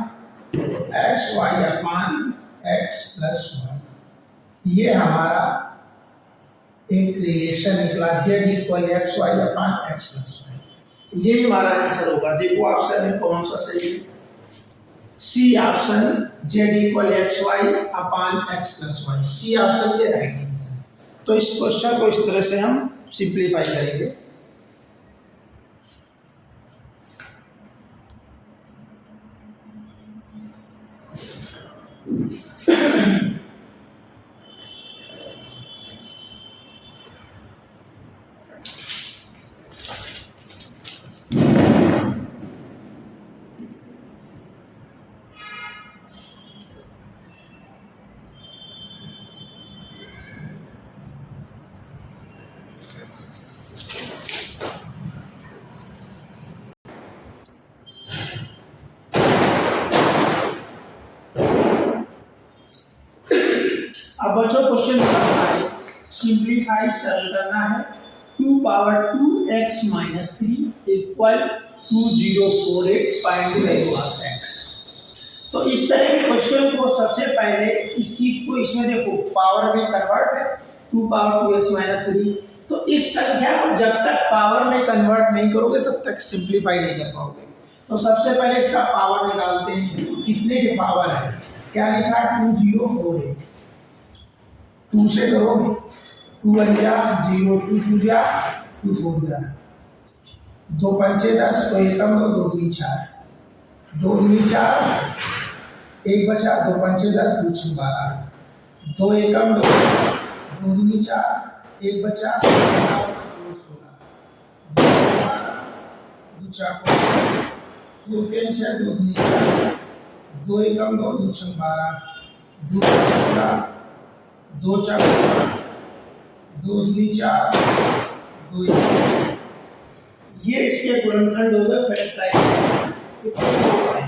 X Y upon X plus Y. ये हमारा एक रिलेशन निकला, Z equal X Y upon X plus Y. ये हमारा आंसर होगा। देखो ऑप्शन में कौन सा सही है, C option, Z equal X Y upon X plus Y, C option ये राइट आंसर। तो इस क्वेश्चन को इस तरह से हम सिंप्लीफाई करेंगे। अब बच्चों क्वेश्चन नंबर 5, सिंप्लीफाई सरल करना है। 2 power 2x minus 3 equal 2048, find the value of x। तो इस तरह के क्वेश्चन को सबसे पहले इस चीज को इसमें देखो, पावर में कन्वर्ट है 2 पावर 2x माइनस 3, तो इस संख्या को जब तक पावर में कन्वर्ट नहीं करोगे तब तक सिंप्लीफाई नहीं कर पाओगे। तो सबसे पहले इसका पावर निकालते हैं, कितने के पावर है, क्या लिखा 2048, 2 से करो, 2 1 जा 0, 2 2 जा 2 4 जा, 2 पंचे 10, तो एकम 2, 2 दूनी 4, 2 दूनी 4, 1 बचा, 2 पंचे 10, 2 6 12, 2 एकम 2, 2 दूनी 4, 1 बचा, 2 16, 2 12, 2 4 2 3 6, 2 दूनी 4, 2 एकम 2, 2 6 12, 2 16, 2 4 2 दूनी 4, 2 ये इसके गुणनखंड हो गए फैक्टराइज। कितने हो गए,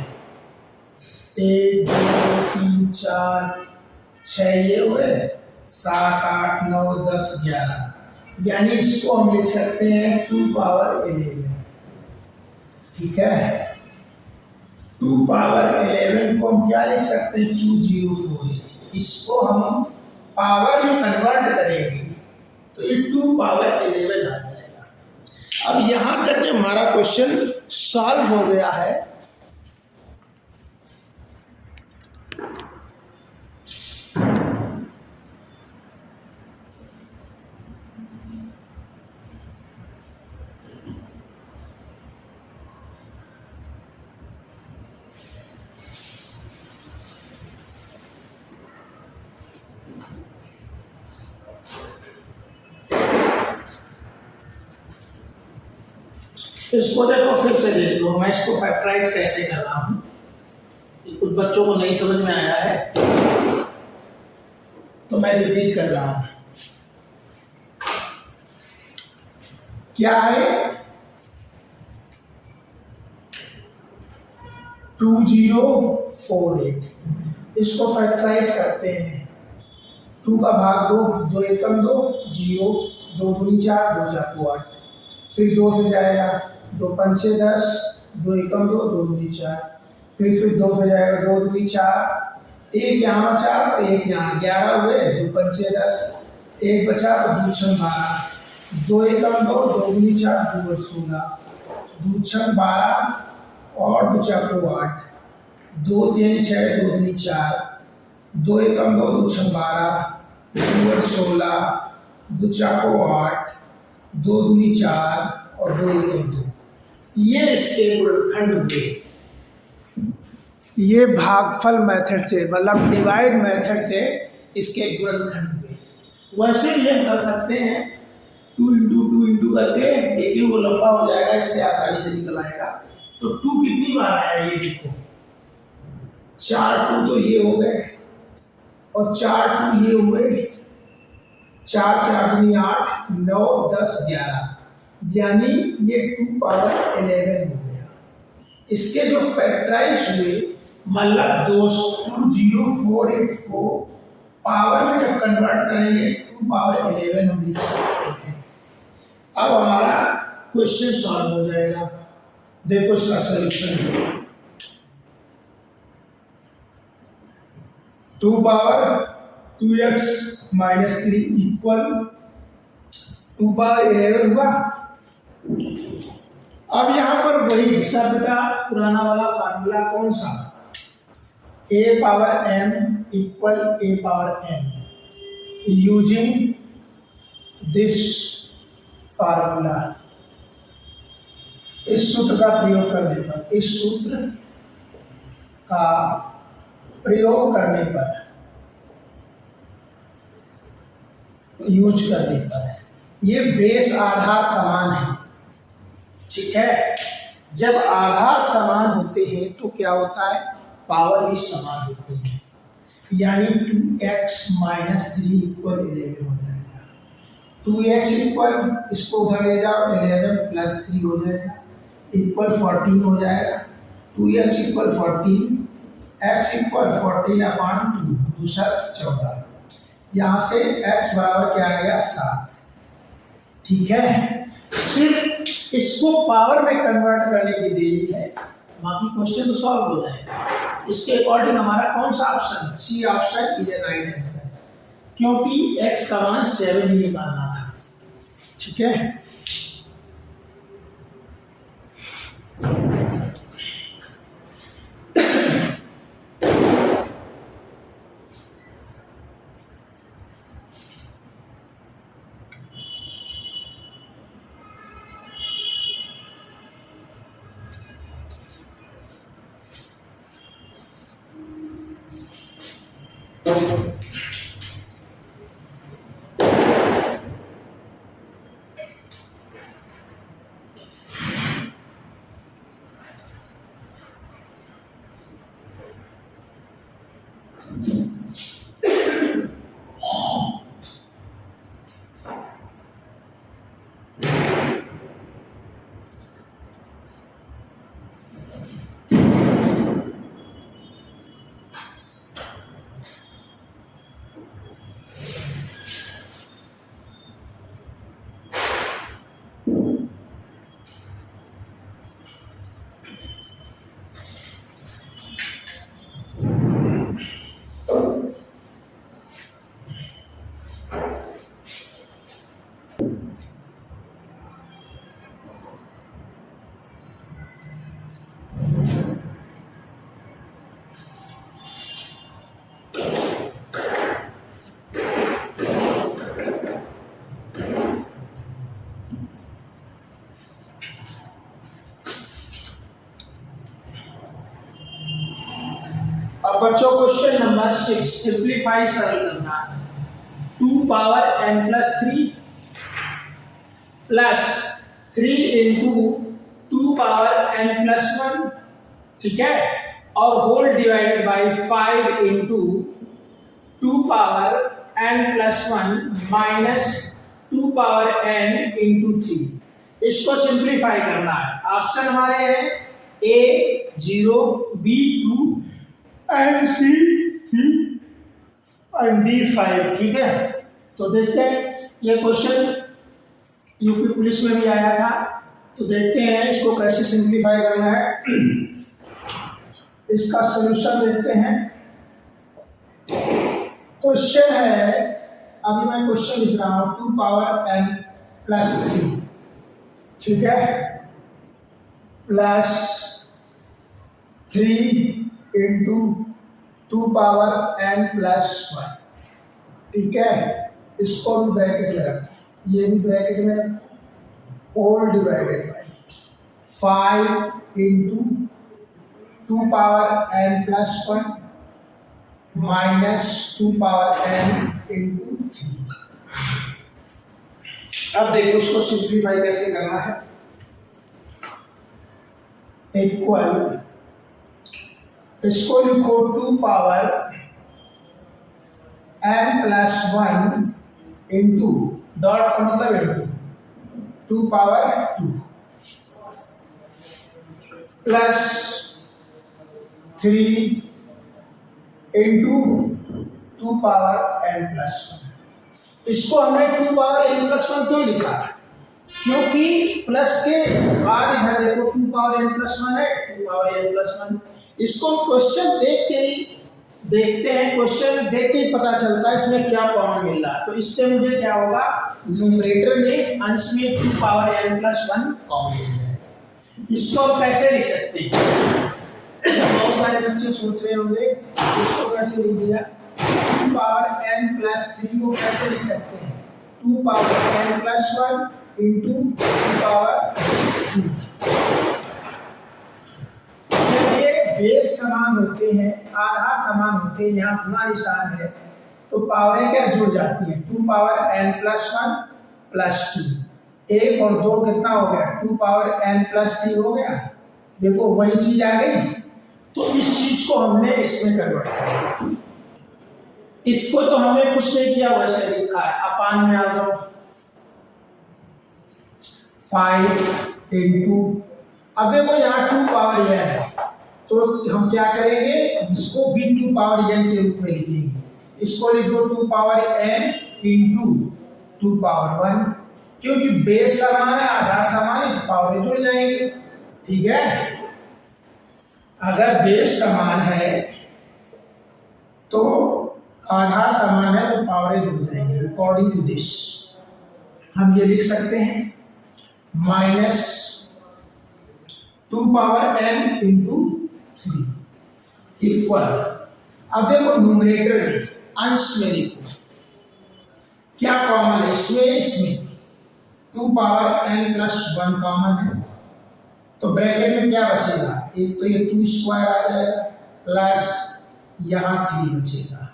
1 2 3 4 6 ये हुए, 7 8 9 10 11, यानी इसको हम लिख सकते हैं 2 पावर 11। ठीक है, 2 पावर 11 को हम क्या लिख सकते हैं, 2048। इसको हम पावर में कन्वर्ट करेंगे तो ये 2 पावर 11 आ जाएगा। अब यहां तक जब हमारा क्वेश्चन सॉल्व हो गया है, इसको देखो फिर से देख लो, मैं इसको फैक्टराइज कैसे कर रहा हूं, कुछ बच्चों को नहीं समझ में आया है तो मैं रिपीट कर रहा हूं। क्या है, 2048, इसको फैक्टराइज करते हैं, 2 का भाग 2, 2 एकम 2 0, 2 दूनी 4, 2 4 8, फिर 2 से जाएगा, 2 पंचे 10, 2 एकम 2, 2 दूनी 4, फिर 2 से जाएगा, 2 दूनी 4, 1 यहाँ बचा, 1 यहाँ, 11 हुए, 2 पंचे 10, 1 बचा, तो 2 6 12, 2 एकम 2, 2 दूनी 4, 2 16, 2 6 12 और 2 4 8, 2 3 6, 2 दूनी 4, 2 एकम 2, 2 6 12, 2 16, 2 4 8, 2 दूनी 4 और 2 एकम 2। ये इसके गुणनखंड हुए। ये भागफल मेथड से, मतलब डिवाइड मेथड से इसके गुणनखंड हुए। वैसे भी हम कर सकते हैं 2 इंटू 2 इंटू करके, लेकिन वो लंबा हो जाएगा, इससे आसानी से निकल आएगा। तो 2 कितनी बार आया ये देखो, 4 2 तो ये हो गए और 4 2 ये हुए, 4 4 दूनी 8, 9 10 11, यानी ये 2 पावर 11 हो गया। इसके जो फैक्टराइज हुए, मतलब 2048 को पावर में जब कन्वर्ट करेंगे 2 पावर 11 हम लिख सकते हैं। अब हमारा क्वेश्चन सॉल्व हो जाएगा। देखो इसका solution, 2 power 2x minus 3 equal 2 power 11 हुआ। अब यहां पर वही हिसाब का पुराना वाला फार्मूला, कौन सा, a power m equal a power m, using this formula, इस सूत्र का प्रयोग करने पर, इस सूत्र का प्रयोग करने पर, यूज करने पर, ये बेस आधार समान है। ठीक है, जब आधार समान होते हैं तो क्या होता है, पावर भी समान होती है, यानी 2x माइनस 3 इक्वल 11 हो जाएगा। 2x इक्वल, इसको उधर ले जाओ, 11 प्लस 3 हो जाएगा, इक्वल 14 हो जाएगा। 2x इक्वल 14, x इक्वल 14/2, दूसरा 14। यहाँ से x बराबर क्या आ गया, 7। ठीक है, सिर्फ इसको पावर में कन्वर्ट करने की देरी है, बाकी क्वेश्चन तो सॉल्व हो जाएगा। इसके अकॉर्डिंग हमारा कौन सा option, C option is a right answer, क्योंकि x का मान 7 ही निकालना था। ठीक है, अब बच्चों क्वेश्चन नंबर 6, सिंप्लीफाई सरल करना है। 2 power n plus 3 plus 3 into 2 power n plus 1, ठीक है, और whole divided by 5 into 2 power n plus 1 minus 2 power n into 3। इसको सिंप्लीफाई करना है। ऑप्शन हमारे हैं A 0, B 2 and C 3 and D 5। ठीक है, तो देखते हैं, ये क्वेश्चन यूपी पुलिस में भी आया था, तो देखते हैं इसको कैसे सिंप्लीफाई करना है। इसका सॉल्यूशन देखते हैं। क्वेश्चन है, अभी मैं क्वेश्चन लिख रहा हूँ, 2 पावर n प्लस 3, ठीक है, plus 3 into 2 power n plus 1, ठीक है, इसको भी ब्रैकेट में रखो, ये भी ब्रैकेट में रखो, whole divided by 5 into 2 power n plus 1 minus 2 power n into 3। अब देखो उसको सिंप्लीफाई कैसे करना है। इक्वल, इसको लिखो 2 power n plus 1 into, dot का मतलब into 2 power 2 plus 3 into 2 power n plus 1। इसको हमने 2 पावर n प्लस 1 क्यों लिखा है, क्योंकि प्लस के बाद इधर देखो 2 पावर n प्लस 1 है, 2 पावर n प्लस 1। इसको क्वेश्चन देख के ही देखते हैं, क्वेश्चन देख के ही पता चलता है इसमें क्या कॉमन मिल रहा है। तो इससे मुझे क्या होगा, न्यूमरेटर में, अंश में 2 पावर n प्लस 1 कॉमन मिल जाएगा। इसको हम कैसे लिख सकते हैं, बहुत सारे बच्चे सोच रहे होंगे इसको कैसे लिख दिया। 2 पावर n प्लस 3 को कैसे लिख सकते हैं, 2 power n plus 1 into 2 power 2। ये बेस समान होते हैं, आधार समान होते हैं, यहाँ अपना निशान है, तो पावरें क्या जुड़ जाती हैं, 2 पावर n प्लस 1 प्लस 2, 1 और 2 कितना हो गया, 2 पावर n प्लस 3 हो गया। देखो वही चीज आ गई। तो इस चीज को हमने इसमें कन्वर्ट किया, इसको तो हमने कुछ नहीं किया, वैसे लिखा है। अपान में आ जाओ, 5 इंटू, अब देखो यहाँ 2 पावर n है, तो हम क्या करेंगे, इसको भी 2 पावर n के रूप में लिखेंगे। इसको लिख दो 2 पावर n इंटू 2 पावर 1, क्योंकि बेस समान है, आधार समान है, तो पावर जुड़ जाएंगे। ठीक है, अगर बेस समान है तो आधार समान है, तो पावरें जुड़ जाएंगे। अकॉर्डिंग टू दिस हम ये लिख सकते हैं minus 2 power n into 3 equal, अब देखो न्यूमरेटर में, अंश में देखो क्या कॉमन है, इसमें 2 पावर n प्लस 1 कॉमन है, तो ब्रैकेट में क्या बचेगा, एक तो ये 2 स्क्वायर आ जाएगा प्लस यहाँ 3 बचेगा।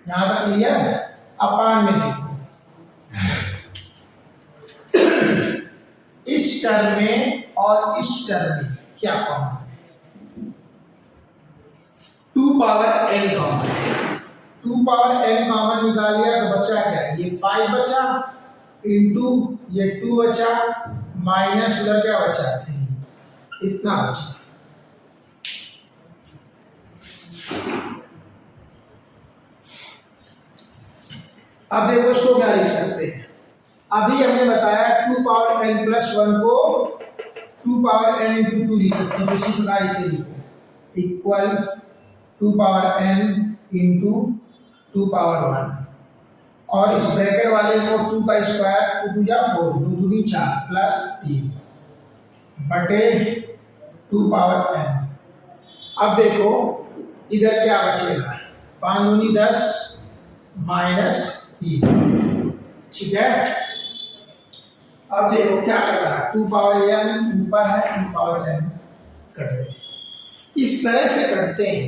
यहाँ तक क्लियर है। अपान में देखो इस टर्म में और इस टर्म में क्या कॉमन है, 2 पावर n कॉमन है, 2 पावर n कॉमन निकाल लिया तो बचा क्या है, ये 5 बचा इंटू ये 2 बचा माइनस उधर क्या बचा 3, इतना बचा। अब देखो इसको क्या लिख सकते हैं, अभी हमने बताया 2 पावर n प्लस 1 को 2 पावर n इंटू 2 लिख सकते हैं, उसी प्रकार इसे लिखो equal 2 power n into 2 power 1, और इस ब्रैकेट वाले को 2 का स्क्वायर 2 या 4, 2 दूनी 4 प्लस 3 बटे 2 पावर n। अब देखो इधर क्या बचेगा, 5 दूनी 10 माइनस 3, ठीक है। अब देखो क्या कर रहा है, 2 पावर n ऊपर है, 2 पावर n कट गए। इस तरह से करते हैं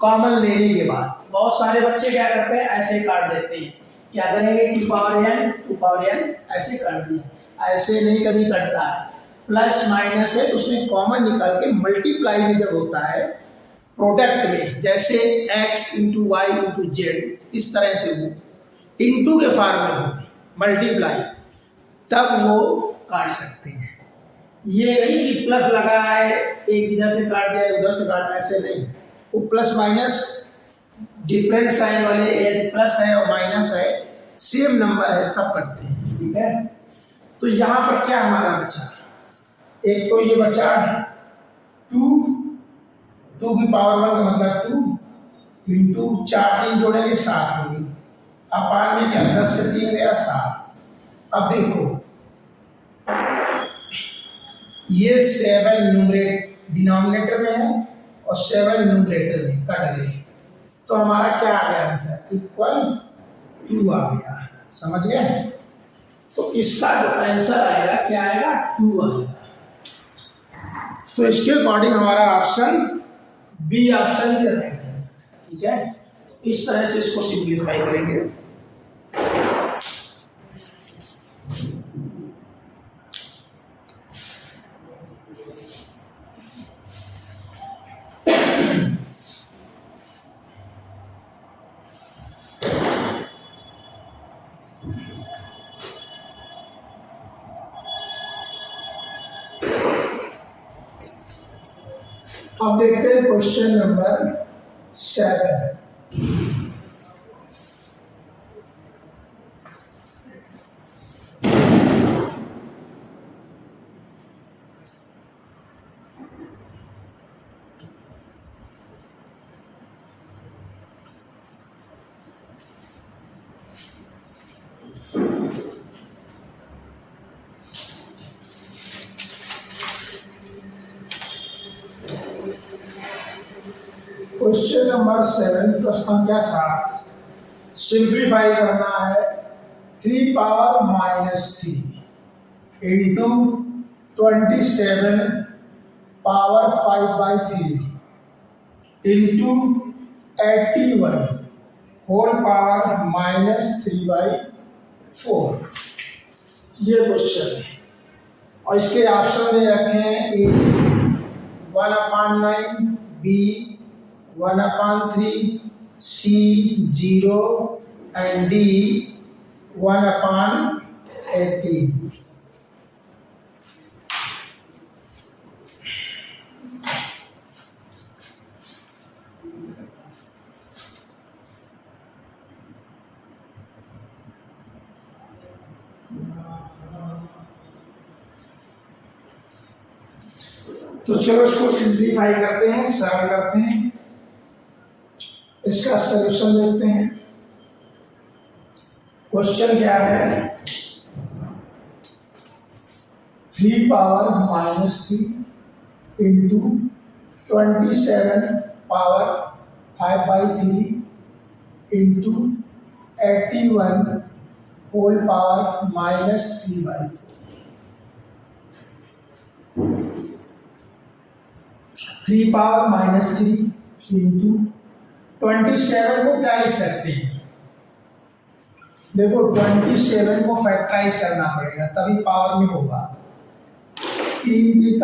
कॉमन लेने के बाद। बहुत सारे बच्चे क्या करते हैं, ऐसे काट देते हैं, क्या करेंगे 2 पावर n ऐसे काट दिए, ऐसे नहीं कभी कटता है, प्लस माइनस है तो उसमें कॉमन निकाल के मल्टीप्लाई में जब होता है प्रोडक्ट में, जैसे x into Y into Z, इस तरह से हो इंटू के फॉर्म में हो मल्टीप्लाई, तब वो काट सकते हैं। ये नहीं कि प्लस लगा है एक इधर से काट दिया उधर से काट, ऐसे नहीं, वो प्लस माइनस डिफरेंट साइन वाले, प्लस है और माइनस है सेम नंबर है तब करते हैं। ठीक है, तो यहाँ पर क्या हमारा बचा, एक तो ये बचा 2 की पावर 1 का मतलब 2 इंटू 4 3 जोड़ेंगे 7 होगी, अपान में क्या 10 से 3 गया 7। अब देखो ये 7 डिनोमिनेटर में है और 7 न्यूमरेटर में कट गए, तो हमारा क्या आ गया आंसर, इक्वल 2 आ गया। समझ गए, तो इसका जो आंसर आएगा क्या आएगा, 2 आएगा। तो इसके अकॉर्डिंग हमारा ऑप्शन बी ऑप्शन ही रहेगा आंसर। ठीक है, इस तरह से इसको सिंप्लीफाई करेंगे। अब देखते हैं क्वेश्चन नंबर 7। क्वेश्चन नंबर 7 प्रश्न संख्या 7, सिंप्लीफाई करना है 3 power -3 into 27 power 5/3 into 81 whole power -3/4। ये क्वेश्चन है और इसके ऑप्शन दे रखे हैं ए 1/9, बी 1/3, सी 0 एंड डी 1/18। तो चलो इसको सिंप्लीफाई करते हैं, सरल करते हैं, इसका सॉल्यूशन देखते हैं। क्वेश्चन क्या है, 3 power -3 into 27 power 5/3 into 81 whole power -3/4। 3 power -3 into 27 को क्या लिख सकते हैं, देखो 27 को फैक्टराइज करना पड़ेगा तभी पावर में होगा। 3 3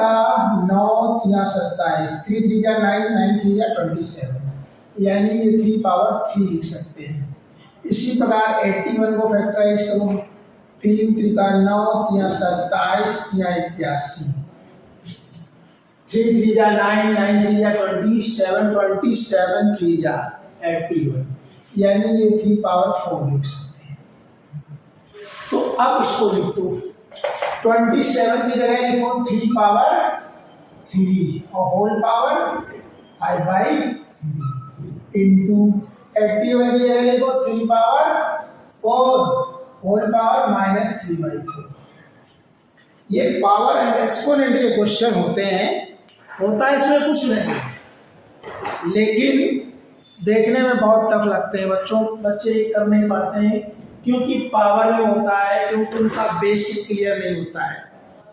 9 3 27, 3 3 9 9 3 27, यानी ये 3 पावर 3 लिख सकते हैं। इसी प्रकार 81 को फैक्टराइज करो, 3 3 9 3 27 3 81, 3 3 9 9 3 27 27 3 81, यानी ये 3 पावर 4 लिख सकते हैं। तो अब इसको लिख दो, 27 की जगह लिखो 3 पावर 3 और होल पावर 5/3 इंटू 81 की जगह लिखो 3 पावर 4 होल पावर -3/4। ये पावर एंड एक्सपोनेंट के क्वेश्चन होते हैं, होता है इसमें कुछ नहीं, लेकिन देखने में बहुत टफ लगते हैं बच्चे कर नहीं पाते हैं, क्योंकि पावर में होता है, क्योंकि उनका बेसिक क्लियर नहीं होता है,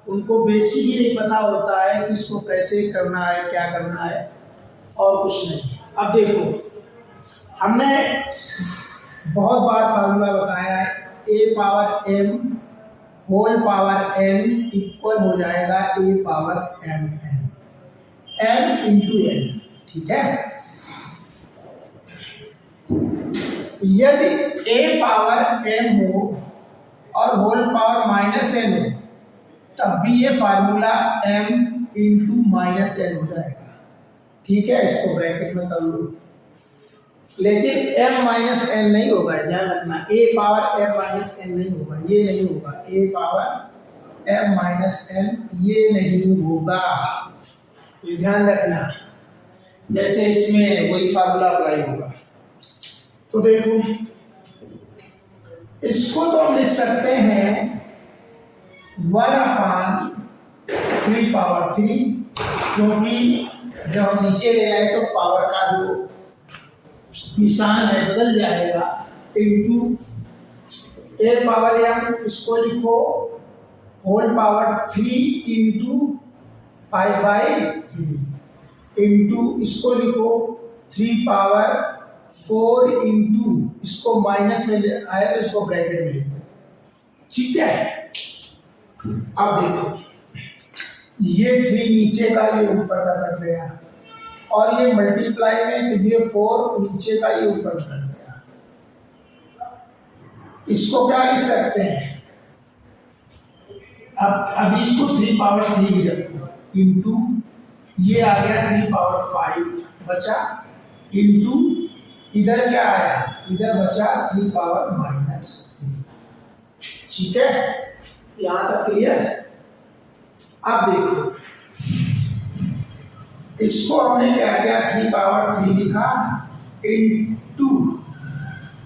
उनको बेसिक ही नहीं पता होता है कि इसको कैसे करना है, क्या करना है, और कुछ नहीं। अब देखो, हमने बहुत बार फार्मूला बताया है, a power m whole power n equal हो जाएगा a power m into n, ठीक है। यदि a पावर m हो और होल पावर -n हो, तब भी ये फार्मूला m इंटू -n हो जाएगा, ठीक है। इसको ब्रैकेट में कर लो, लेकिन m - n नहीं होगा, ध्यान रखना, a पावर m - n नहीं होगा, ये नहीं होगा, a पावर m - n ये नहीं होगा, ये ध्यान रखना। जैसे इसमें वही फार्मूला अप्लाई होगा। तो देखो, इसको तो हम लिख सकते हैं 1/3 पावर 3, क्योंकि जब हम नीचे ले आए तो पावर का जो निशान है बदल जाएगा, इंटू a पावर m, इसको लिखो होल पावर 3 इंटू 5/3 इंटू इसको लिखो 3 पावर 4 इंटू, इसको माइनस में आया तो इसको ब्रैकेट में लिखो, ठीक है। अब देखो, ये 3 नीचे का, ये ऊपर का कट गया, और ये मल्टीप्लाई में तो ये 4 नीचे का, ये ऊपर कट गया। इसको क्या लिख सकते हैं, अब अभी इसको 3 पावर 3 ही रखो, इंटू ये आ गया 3 पावर 5 बचा, इंटू इधर क्या आया, इधर बचा 3 पावर -3, ठीक है। यहां तक क्लियर है। अब देखो, इसको हमने क्या किया, 3 पावर 3 लिखा, इंटू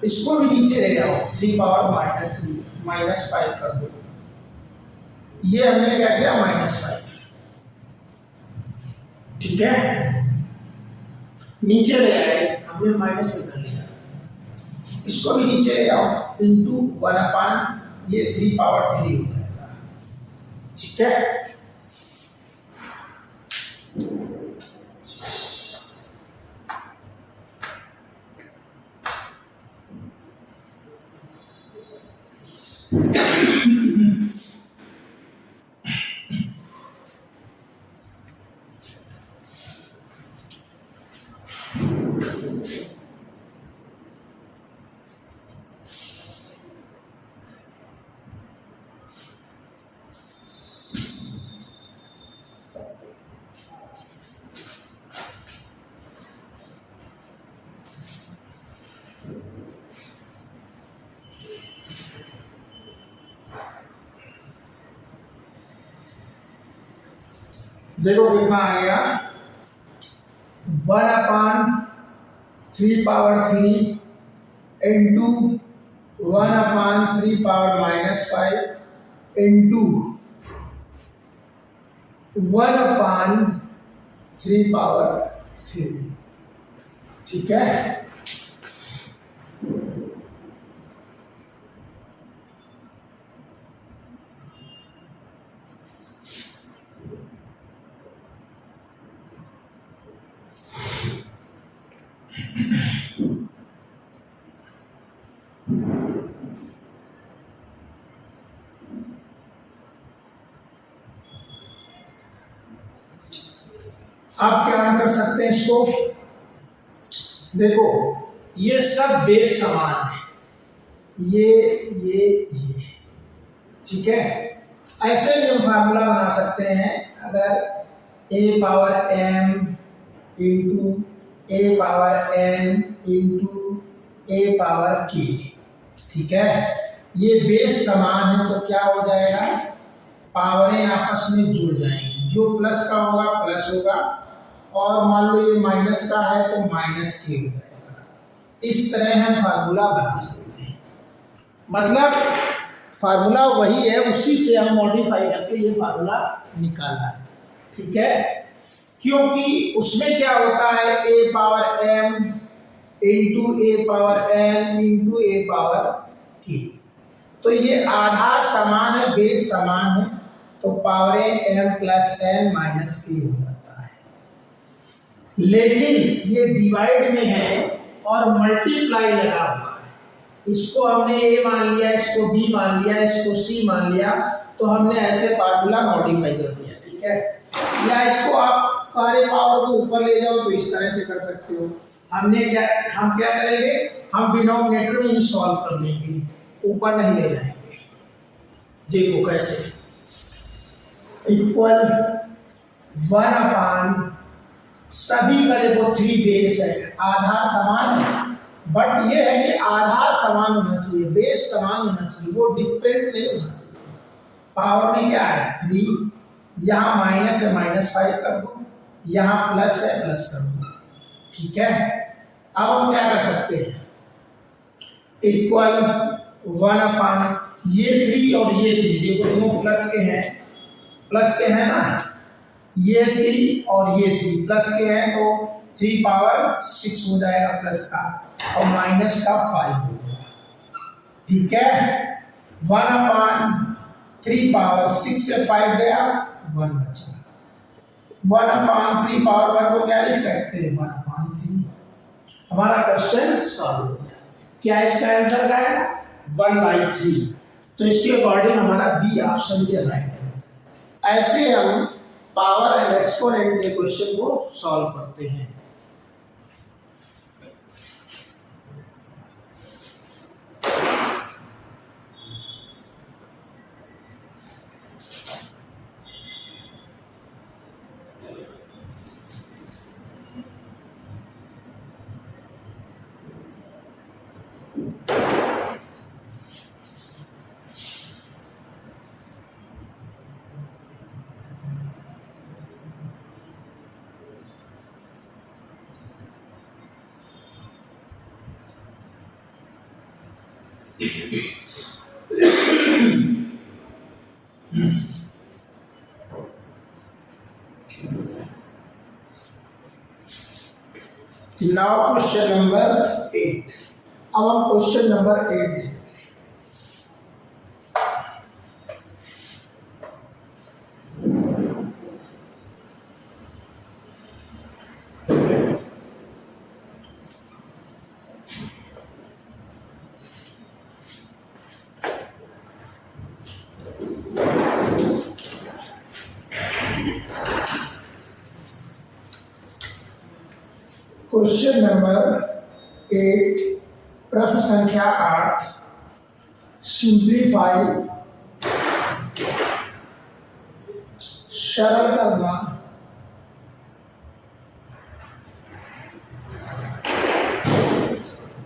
इसको भी नीचे ले जाओ, 3 पावर -3 -5 कर दो, ये हमने क्या किया, -5, ठीक है। नीचे ले आए, हमने माइनस में कर लिया, इसको भी नीचे ले जाओ, इंटू 1/, ये 3 पावर 3 हो जाएगा, ठीक है। देखो कितना आ गया, 1/3 इंटू 1/3 इंटू 1/3, ठीक है। आप क्या कर सकते हैं इसको, देखो ये सब बेस समान है, ये ठीक है। ऐसे भी हम फार्मूला बना सकते हैं, अगर a⁻m into a⁻n into a⁻k, ठीक है। ये बेस समान है तो क्या हो जाएगा, पावरें आपस में जुड़ जाएंगी, जो प्लस का होगा प्लस होगा, और मान लो ये माइनस का है तो माइनस के हो जाएगा। इस तरह हम फार्मूला बना सकते हैं, मतलब फार्मूला वही है, उसी से हम मॉडिफाई करके ये फार्मूला निकाला है, ठीक है। क्योंकि उसमें क्या होता है, a⁻m into a⁻n into a⁻k, तो ये आधार समान है, बेस समान है, तो पावरें m plus n minus k हो जाता है। लेकिन ये डिवाइड में है और मल्टीप्लाई लगा हुआ है, इसको हमने a मान लिया, इसको b मान लिया, इसको c मान लिया, तो हमने ऐसे फार्मूला मॉडिफाई कर दिया, ठीक है। या इसको आप सारे पावर को ऊपर ले जाओ तो इस तरह से कर सकते हो। हम क्या करेंगे, हम डिनोमिनेटर में ही सॉल्व कर लेंगे, ऊपर नहीं ले जाएंगे। देखो कैसे, इक्वल 1/, सभी का देखो 3 बेस है, आधार समान है, बट ये है कि आधार समान होना चाहिए, बेस समान होना चाहिए, वो डिफरेंट नहीं होना चाहिए। पावर में क्या है 3, यहाँ माइनस है -5 कर दो, यहाँ प्लस है प्लस कर दो, ठीक है। अब हम क्या कर सकते हैं, इक्वल 1/, ये 3 और ये 3 देखो दोनों प्लस के हैं ना, ये 3 और ये 3 प्लस के हैं, तो 3 पावर 6 हो जाएगा प्लस का, और माइनस का 5 हो जाएगा, ठीक है। 1/3 पावर 6 से 5 गया, 1 बचा। 1/3 पावर 1 को क्या लिख सकते हैं, 1/3। हमारा क्वेश्चन सॉल्व हो गया। क्या इसका आंसर क्या है, 1/3। तो इसके अकॉर्डिंग हमारा बी ऑप्शन के राइट आंसर। ऐसे हम पावर एंड एक्सपोनेंट के क्वेश्चन को सॉल्व करते हैं। Now question number 8। अब हम क्वेश्चन नंबर 8 देखते हैं। क्वेश्चन नंबर 8, प्रश्न संख्या 8, सिंप्लीफाई, सरल करना,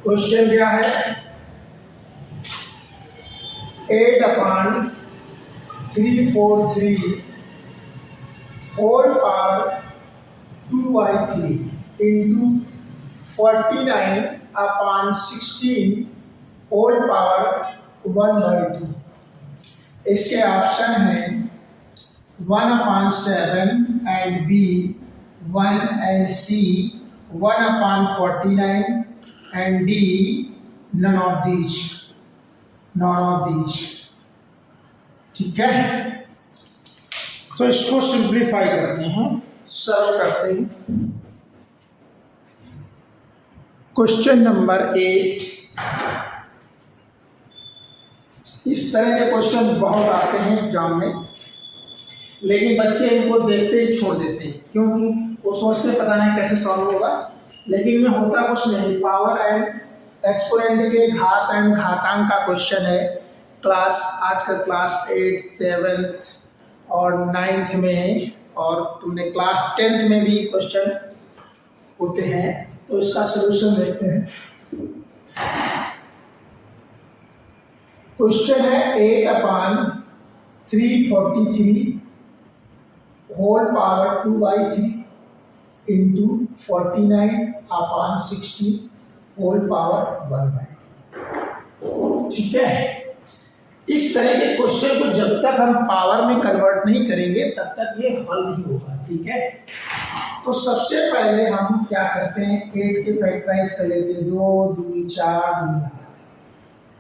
क्वेश्चन क्या है, 8/343 whole power 2/3 into 49/16 whole power 1/2। इसके ऑप्शन हैं 1/7 and B 1 and C 1/49 and D none of these। ठीक है, तो इसको सिंप्लीफाई करते हैं, सरल करते हैं। Question number 8। इस तरह के क्वेश्चन बहुत आते हैं एग्जाम में, लेकिन बच्चे इनको देखते ही छोड़ देते हैं, क्योंकि वो सोचते पता नहीं कैसे सॉल्व होगा। लेकिन में होता कुछ नहीं, पावर एंड एक्सपोनेंट के घात एंड घातांक का क्वेश्चन है। आजकल क्लास 8, 7 और 9th में, और तुमने क्लास 10th में भी क्वेश्चन होते हैं। तो इसका सलूशन देखते हैं। क्वेश्चन है 8/343 whole power 2/3 into 49/16 whole power 1/2। ठीक है, इस तरह के क्वेश्चन को जब तक हम पावर में कन्वर्ट नहीं करेंगे तब तक ये हल नहीं होगा। ठीक है, तो सबसे पहले हम क्या करते हैं, 8 के फैक्टराइज कर लेते हैं। 2 2 4 2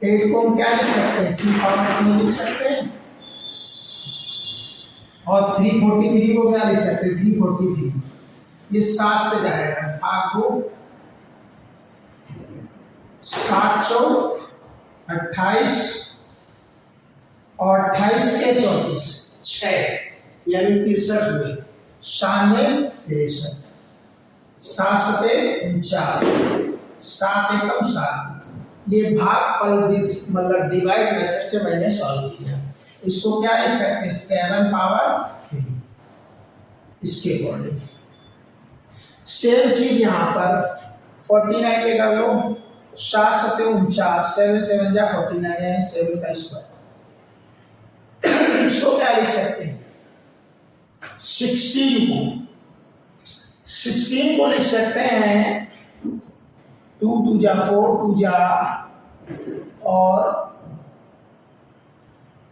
8 को हम क्या लिख सकते हैं, 2/3 लिख सकते हैं। और 343 को क्या लिख सकते हैं, 343। ये 7 से जाएगा, भाग 2 7 4 28 और 28 के 34 6 यानी 63 हुए। 63 7 7 49 7 एकम 7। ये भाग मतलब डिवाइड मेथड से मैंने सॉल्व किया। इसको क्या लिख सकते हैं, 7/3 इसके अकॉर्डिंग। सेम चीज यहाँ पर 49 के कर लो, 7 7 49 7 7 जा 49 है 7 का स्क्वायर। इसको क्या लिख सकते हैं, 16 को लिख सकते हैं 2 2 जा 4 2 जा, और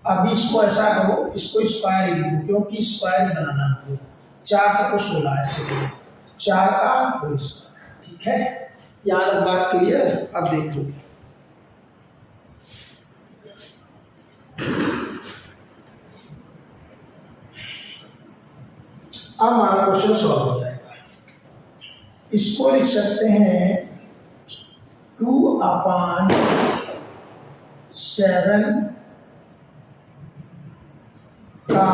अब इसको ऐसा करो, इसको स्क्वायर ही लिखो क्योंकि स्क्वायर बनाना है। 4 तक 16 ऐसे 4 का होल स्क्वायर। ठीक है, यहाँ तक बात क्लियर। अब देखो अब हमारा क्वेश्चन सॉल्व हो जाएगा। इसको लिख सकते हैं 2/7 का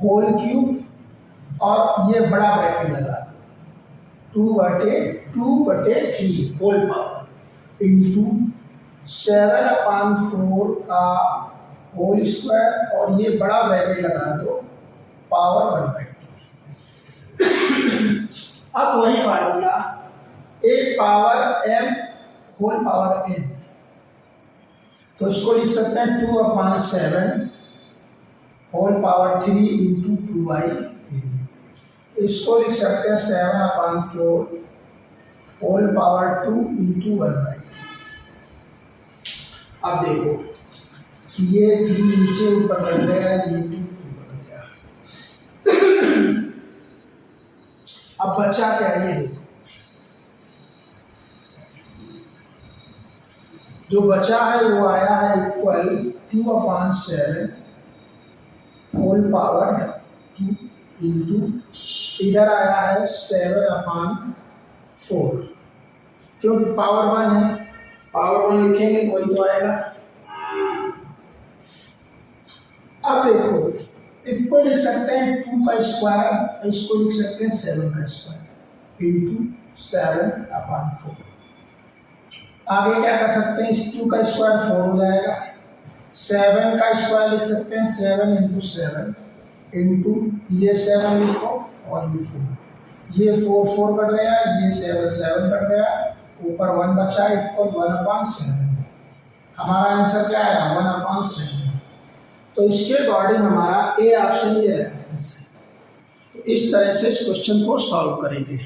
होल क्यूब, और ये बड़ा ब्रैकेट लगा 2/3 होल पावर इंटू 7/4 का होल स्क्वायर, और ये बड़ा ब्रैकेट लगा दो पावर 1/2। अब वही फार्मूला, एक power m whole power n, तो इसको लिख सकते हैं 2/7 होल पावर 3 इंटू 2/3। इसको लिख सकते हैं 7/4 होल पावर 2 इंटू 1/2। अब देखो ये 3 नीचे ऊपर बढ़ गया, ये 2 ऊपर गया। अब बचा क्या, ये देखो जो बचा है वो आया है इक्वल 2/7 होल पावर 2 इंटू इधर आया है 7/4, क्योंकि पावर 1 है, पावर 1 लिखेंगे तो वही तो आएगा। अब देखो इसको लिख सकते हैं 2 का स्क्वायर, इसको लिख सकते हैं 7 का स्क्वायर इंटू 7/4। आगे क्या कर सकते हैं, इस 2 का स्क्वायर 4 हो जाएगा। 7 का स्क्वायर लिख सकते हैं 7 इंटू 7 इंटू ये 7 लिखो और ये 4, ये 4 4 कट गया, ये 7 7 कट गया, ऊपर 1 बचा इक्वल 1/7। हमारा आंसर क्या आया, 1/7। तो इसके अकॉर्डिंग हमारा ए ऑप्शन ये है। तो इस तरह से इस क्वेश्चन को सॉल्व करेंगे।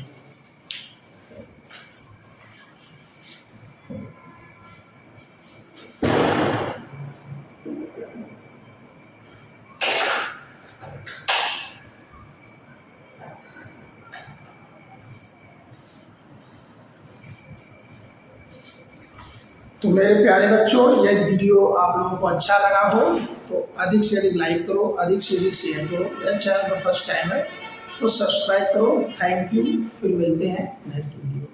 तो मेरे प्यारे बच्चों, यह वीडियो आप लोगों को अच्छा लगा हो तो अधिक से अधिक लाइक करो, अधिक से अधिक शेयर करो। यह चैनल पर फर्स्ट टाइम है तो सब्सक्राइब करो। Thank you. फिर मिलते हैं नेक्स्ट वीडियो।